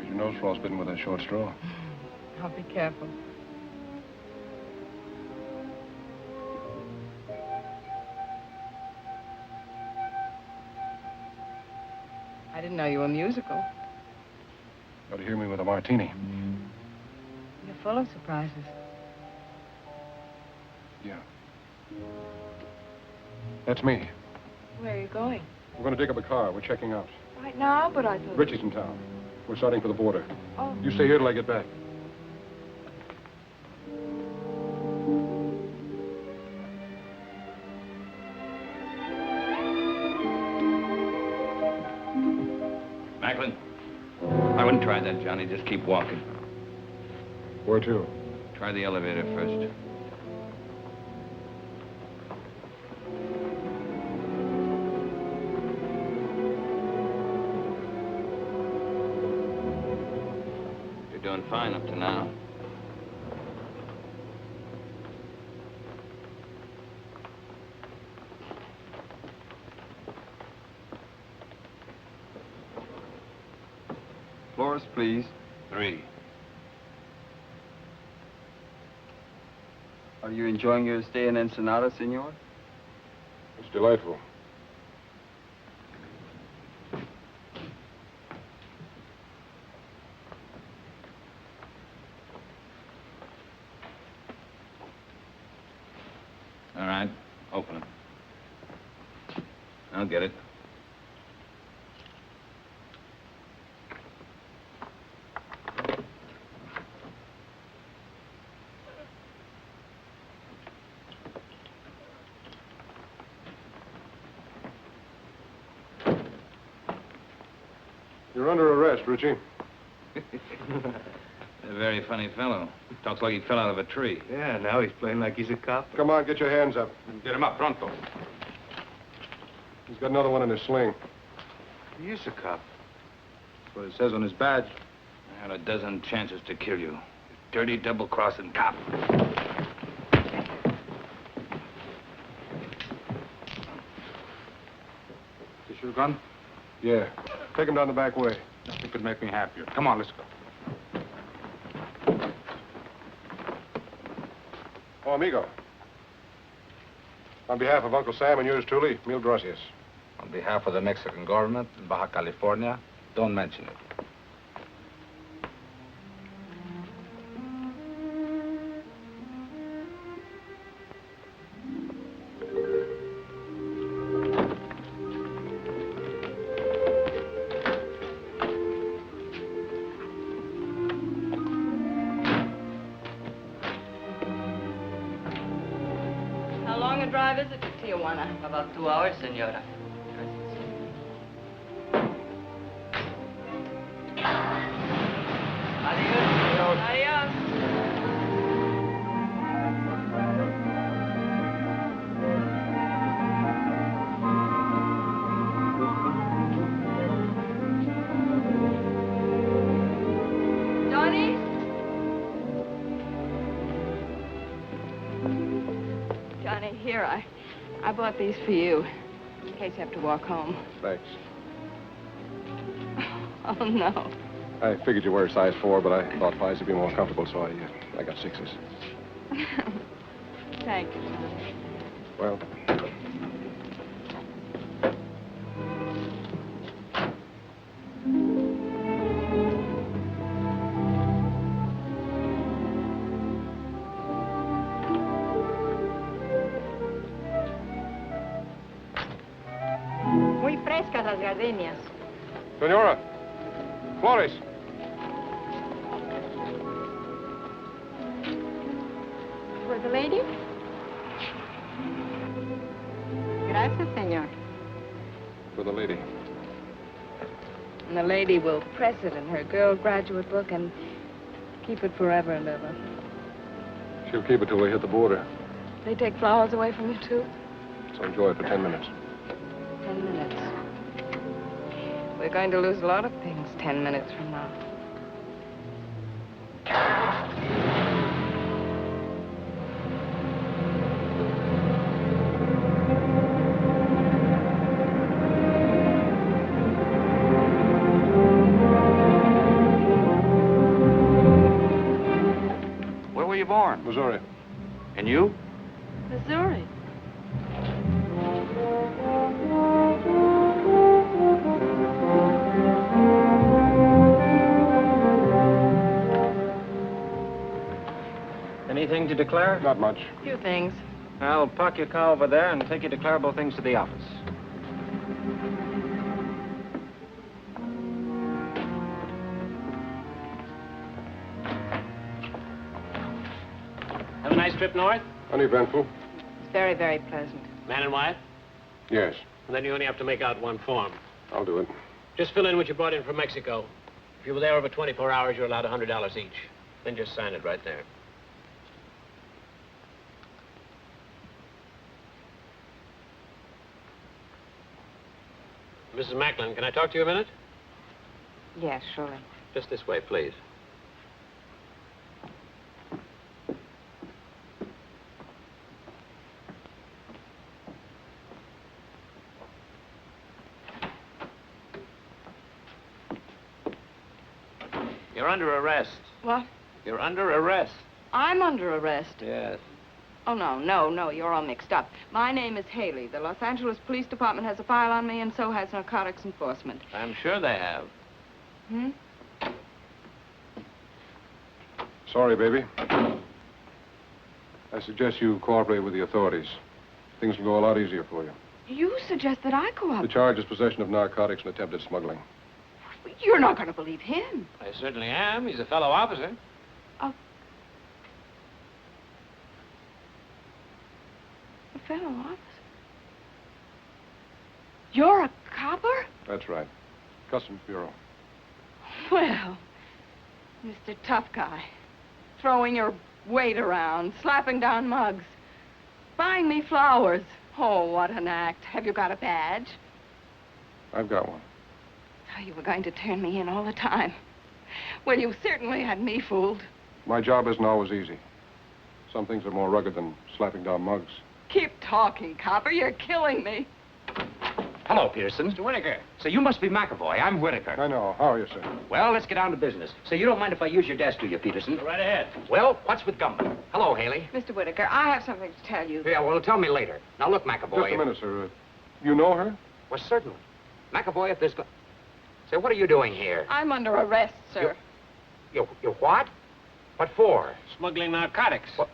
S9: Your nose frostbitten with a short straw.
S2: I'll be careful. I didn't know you were musical.
S9: Got to hear me with a martini.
S2: You're full of surprises.
S9: Yeah. That's me.
S2: Where are you going?
S9: We're going to dig up a car. We're checking out.
S2: Right now, but I thought...
S9: Ritchie's in town. We're starting for the border.
S2: Oh.
S9: You stay here till I get back.
S1: Macklin, I wouldn't try that, Johnny. Just keep walking.
S9: Where to?
S1: Try the elevator first. You're doing fine up to now.
S15: Floors, please.
S1: 3.
S15: Are you enjoying your stay in Ensenada, senor?
S9: It's delightful.
S13: All right, open it. I'll get it.
S9: You're under arrest, Richie.
S13: A very funny fellow. Talks like he fell out of a tree.
S16: Yeah, now he's playing like he's a cop.
S9: Come on, get your hands up.
S13: Get him up, pronto.
S9: He's got another one in his sling.
S16: He is a cop.
S13: That's what it says on his badge. I had a dozen chances to kill you. You dirty, double-crossing cop. Is this your gun?
S9: Yeah. Take him down the back way.
S13: Nothing could make me happier. Come on, let's go.
S9: Oh, amigo. On behalf of Uncle Sam and yours truly, mil gracias.
S13: On behalf of the Mexican government in Baja California, don't mention it.
S2: How long a drive is it to Tijuana?
S17: About 2 hours, senora. Adios.
S2: Adios. Johnny? Johnny, here, I bought these for you, in case you have to walk home.
S9: Thanks.
S2: Oh, no.
S9: I figured you wear a size 4, but I thought 5s would be more comfortable, so I got 6s.
S2: Thank you, Johnny.
S9: Well,
S5: Muy frescas las gardenias.
S9: Senora, Flores.
S5: For the lady? Gracias, señor.
S9: For the lady.
S2: And the lady will press it in her girl graduate book and keep it forever and ever.
S9: She'll keep it till we hit the border.
S2: They take flowers away from you, too?
S9: So enjoy it for 10 minutes.
S2: 10 minutes. We're going to lose a lot of things 10 minutes from now.
S12: Where were you born?
S9: Missouri.
S12: And you?
S2: Missouri.
S14: Anything to declare?
S9: Not much.
S2: A few things.
S14: I'll park your car over there and take your declarable things to the office.
S18: Have a nice trip north?
S9: Uneventful?
S2: It's very, very pleasant.
S18: Man and wife?
S9: Yes.
S18: And then you only have to make out one form.
S9: I'll do it.
S18: Just fill in what you brought in from Mexico. If you were there over 24 hours, you're allowed $100 each. Then just sign it right there. Mrs. Macklin, can I talk to you a minute?
S2: Yes, surely.
S18: Just this way, please. You're under arrest.
S2: What?
S18: You're under arrest.
S2: I'm under arrest.
S18: Yes.
S2: Oh, no, you're all mixed up. My name is Haley. The Los Angeles Police Department has a file on me, and so has Narcotics Enforcement.
S18: I'm sure they have.
S2: Hmm?
S9: Sorry, baby. I suggest you cooperate with the authorities. things will go a lot easier for you.
S2: You suggest that I
S9: The
S2: cooperate.
S9: charge is possession of narcotics and attempted smuggling.
S2: You're not going to believe him.
S18: I certainly am. He's a fellow officer.
S2: A fellow officer? You're a copper?
S9: That's right. Customs Bureau.
S2: Well, Mr. Tough Guy, throwing your weight around, slapping down mugs, buying me flowers. Oh, what an act. Have you got a badge?
S9: I've got one.
S2: Oh, you were going to turn me in all the time. Well, you certainly had me fooled.
S9: My job isn't always easy. Some things are more rugged than slapping down mugs.
S2: Keep talking, copper. You're killing me.
S1: Hello, Peterson. Mr. Whitaker. So you must be McAvoy. I'm Whitaker.
S9: I know. How are you, sir?
S1: Well, let's get down to business. So you don't mind if I use your desk, do you, Peterson?
S18: Go right ahead.
S1: Well, what's with Gumbo? Hello, Haley.
S2: Mr. Whitaker, I have something to tell you.
S1: Yeah, well, tell me later. Now, look, McAvoy.
S9: Just a minute, sir. You know her?
S1: Well, certainly. McAvoy, if there's... Say, what are you doing here?
S2: I'm under arrest, sir.
S1: You what? What for?
S18: Smuggling narcotics.
S1: What?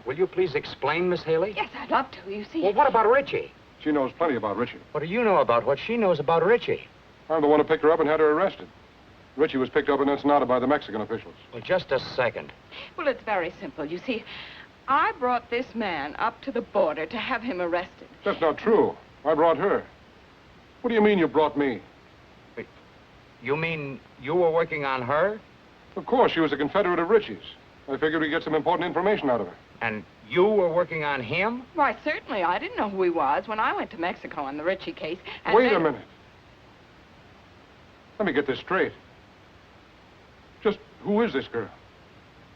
S1: Will you please explain, Miss Haley?
S2: Yes, I'd love to. You see...
S1: Well, what about Richie?
S9: She knows plenty about Richie.
S1: What do you know about what she knows about Richie?
S9: I'm the one who picked her up and had her arrested. Richie was picked up in Ensenada by the Mexican officials.
S1: Well, just a second.
S2: Well, it's very simple. You see, I brought this man up to the border to have him arrested.
S9: That's not true. I brought her. What do you mean you brought me?
S1: You mean you were working on her?
S9: Of course, she was a Confederate of Richie's. I figured we'd get some important information out of her.
S1: And you were working on him?
S2: Why, certainly. I didn't know who he was when I went to Mexico on the Richie case. And
S9: Wait a minute. Let me get this straight. Just who is this girl?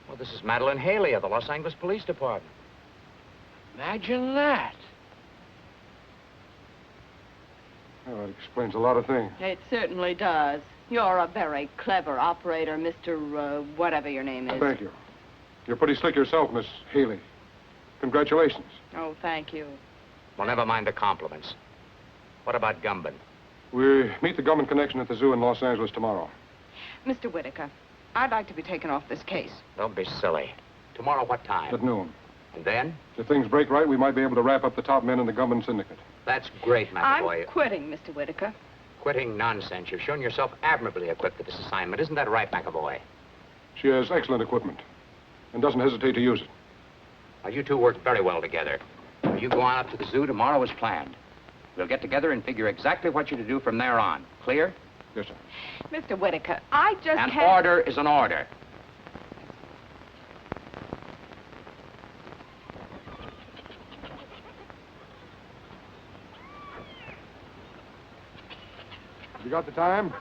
S1: Well, this is Madeline Haley of the Los Angeles Police Department.
S18: Imagine that.
S9: Oh, that explains a lot of things.
S2: It certainly does. You're a very clever operator, Mr. Whatever your name is.
S9: Thank you. You're pretty slick yourself, Miss Haley. Congratulations.
S2: Oh, thank you.
S1: Well, never mind the compliments. What about Gumbin?
S9: We meet the Gumman connection at the zoo in Los Angeles tomorrow.
S2: Mr. Whitaker, I'd like to be taken off this case.
S1: Don't be silly. Tomorrow, what time?
S9: At noon.
S1: And then?
S9: If things break right, we might be able to wrap up the top men in the Gumman syndicate.
S1: That's great, McAvoy.
S2: I'm quitting, Mr. Whitaker.
S1: Quitting nonsense. You've shown yourself admirably equipped for this assignment. Isn't that right, McAvoy?
S9: She has excellent equipment and doesn't hesitate to use it.
S1: Now, you two work very well together. You go on up to the zoo tomorrow as planned. We'll get together and figure exactly what you're to do from there on. Clear?
S9: Yes, sir.
S2: Mr. Whitaker, I just
S1: An
S2: had...
S1: order is an order.
S9: You got the time?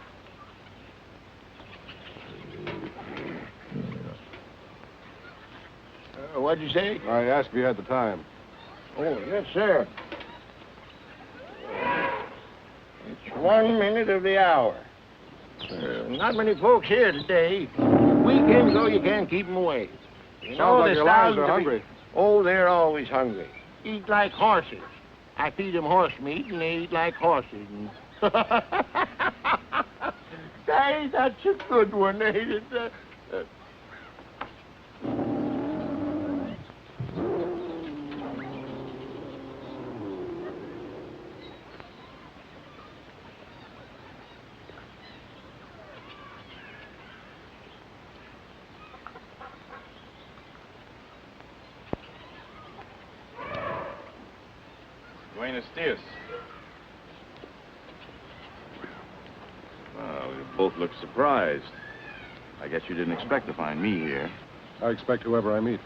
S19: What'd you say?
S9: I asked if you had the time.
S19: Oh, yes, sir. It's 1 minute of the hour. Not many folks here today. Weekends, though, you can't keep them away. You
S9: Sounds like
S19: there's
S9: your lions
S19: thousands
S9: are
S19: of
S9: hungry.
S19: Oh, they're always hungry. Eat like horses. I feed them horse meat, and they eat like horses. And... Hey, that's a good one, ain't it?
S4: Buenos dias. Well, you both look surprised. I guess you didn't expect to find me here.
S9: I expect whoever I meet.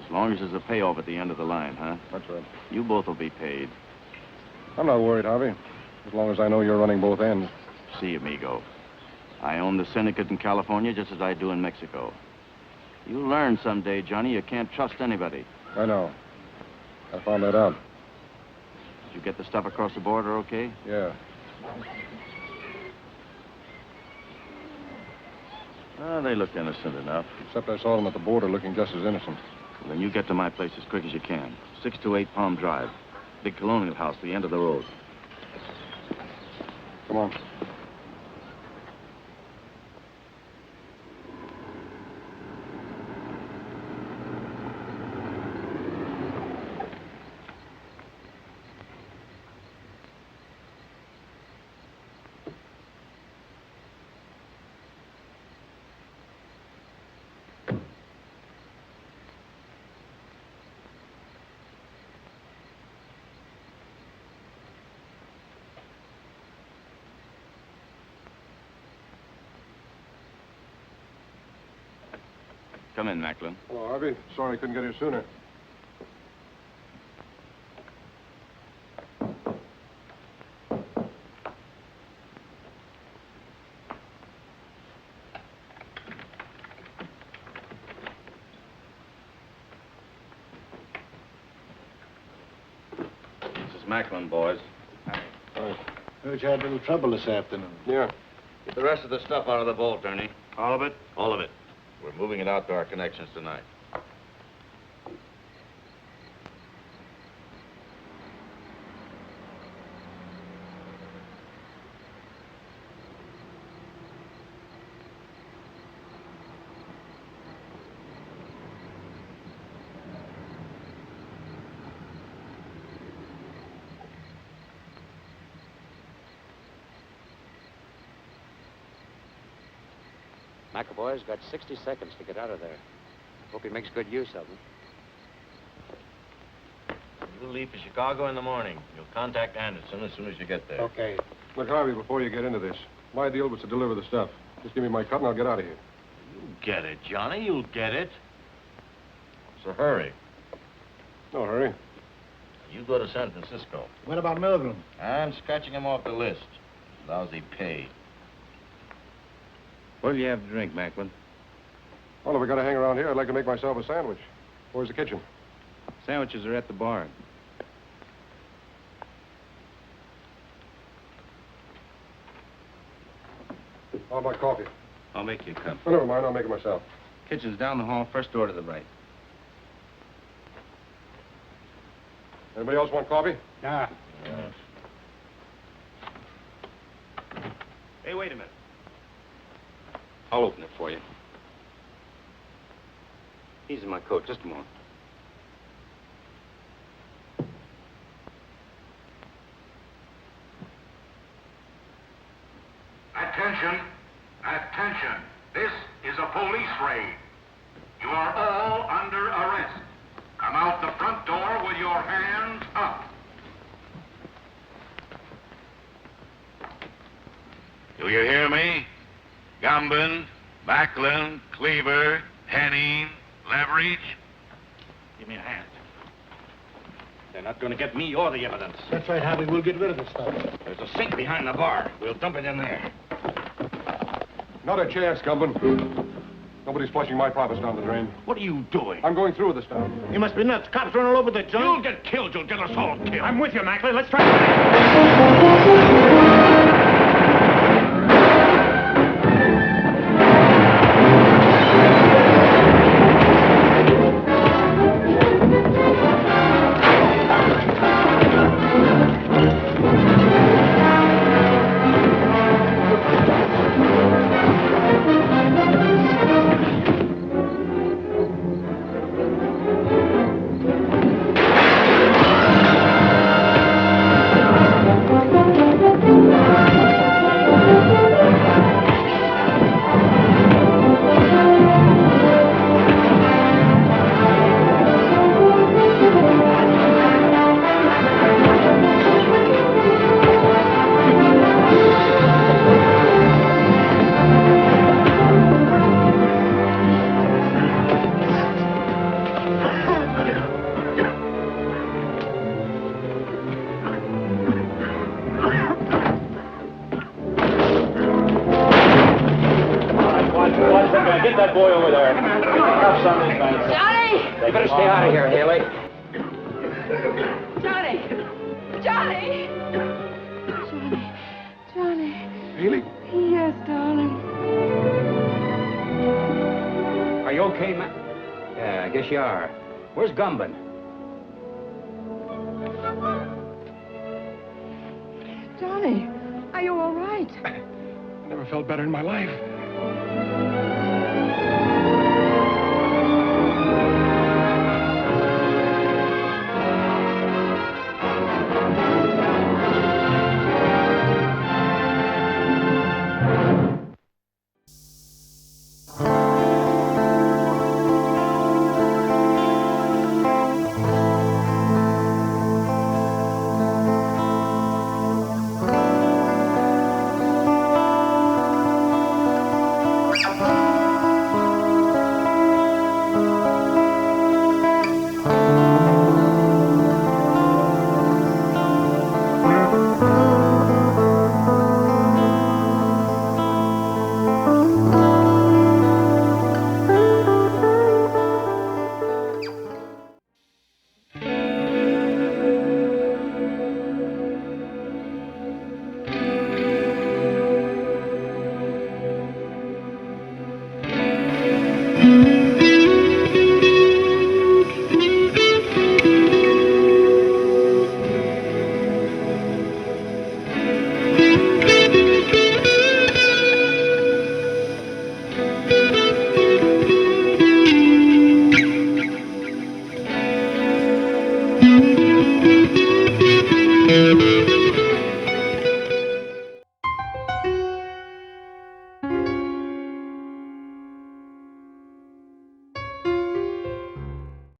S4: As long as there's a payoff at the end of the line, huh?
S9: That's right.
S4: You both will be paid.
S9: I'm not worried, Harvey. As long as I know you're running both ends.
S4: See, amigo. I own the syndicate in California just as I do in Mexico. You'll learn someday, Johnny, you can't trust anybody.
S9: I know. I found that out.
S4: Did you get the stuff across the border okay?
S9: Yeah.
S4: They looked innocent enough.
S9: Except I saw them at the border looking just as innocent.
S4: Well, then you get to my place as quick as you can. 628 Palm Drive. Big colonial house, the end of the road.
S9: Come on.
S13: Come in, Macklin.
S9: Hello, Harvey. Sorry I couldn't get here sooner.
S13: This is Macklin, boys.
S19: Heard you had a little trouble this afternoon.
S9: Yeah.
S13: Get the rest of the stuff out of the vault, Ernie. All of it? All of it. We're moving it out to our connections tonight.
S1: McAvoy's got 60 seconds to get out of there. Hope he makes good use of them.
S3: You'll leave for Chicago in the morning. You'll contact Anderson as soon as you get there.
S19: Okay.
S9: Look, Harvey, before you get into this, my deal was to deliver the stuff. Just give me my cut and I'll get out of here.
S3: You'll get it, Johnny. You'll get it. What's the hurry?
S9: No hurry.
S3: You go to San Francisco.
S19: What about Milgram?
S3: I'm scratching him off the list. Lousy pay.
S13: What'll you have to drink, Macklin?
S9: Well, if we got to hang around here, I'd like to make myself a sandwich. Where's the kitchen?
S13: Sandwiches are at the bar.
S9: How about coffee?
S13: I'll make you a cup.
S9: Oh, never mind. I'll make it myself.
S13: Kitchen's down the hall, first door to the right.
S9: Anybody else want coffee?
S19: Nah.
S13: Hey, wait a minute. I'll open it for you. Easy my coat, just a moment.
S20: Attention! Attention! This is a police raid. You are all under arrest. Come out the front door with your hands up.
S21: Do you hear me? Gumbin, Macklin, Cleaver, Henning, Leverage.
S6: Give me a hand. They're not going to get me or the evidence.
S19: That's right, Harvey. We'll get rid of the stuff.
S6: There's a sink behind the bar. We'll dump it in there.
S9: Not a chance, Gumbin. Nobody's flushing my profits down the drain.
S6: What are you doing?
S9: I'm going through with this stuff.
S6: You must be nuts. Cops run all over the joint. You'll get killed. You'll get us all killed. I'm with you, Macklin. Let's try. Get that boy over there. Cuffs on this man.
S2: Johnny!
S18: They better stay out of here, Haley.
S2: Johnny! Johnny! Johnny!
S9: Haley?
S2: Yes, darling.
S18: Are you okay, man? Yeah, I guess you are. Where's Gumbin?
S2: Johnny, are you all right?
S9: I never felt better in my life.
S20: Thank you.
S8: Thank you.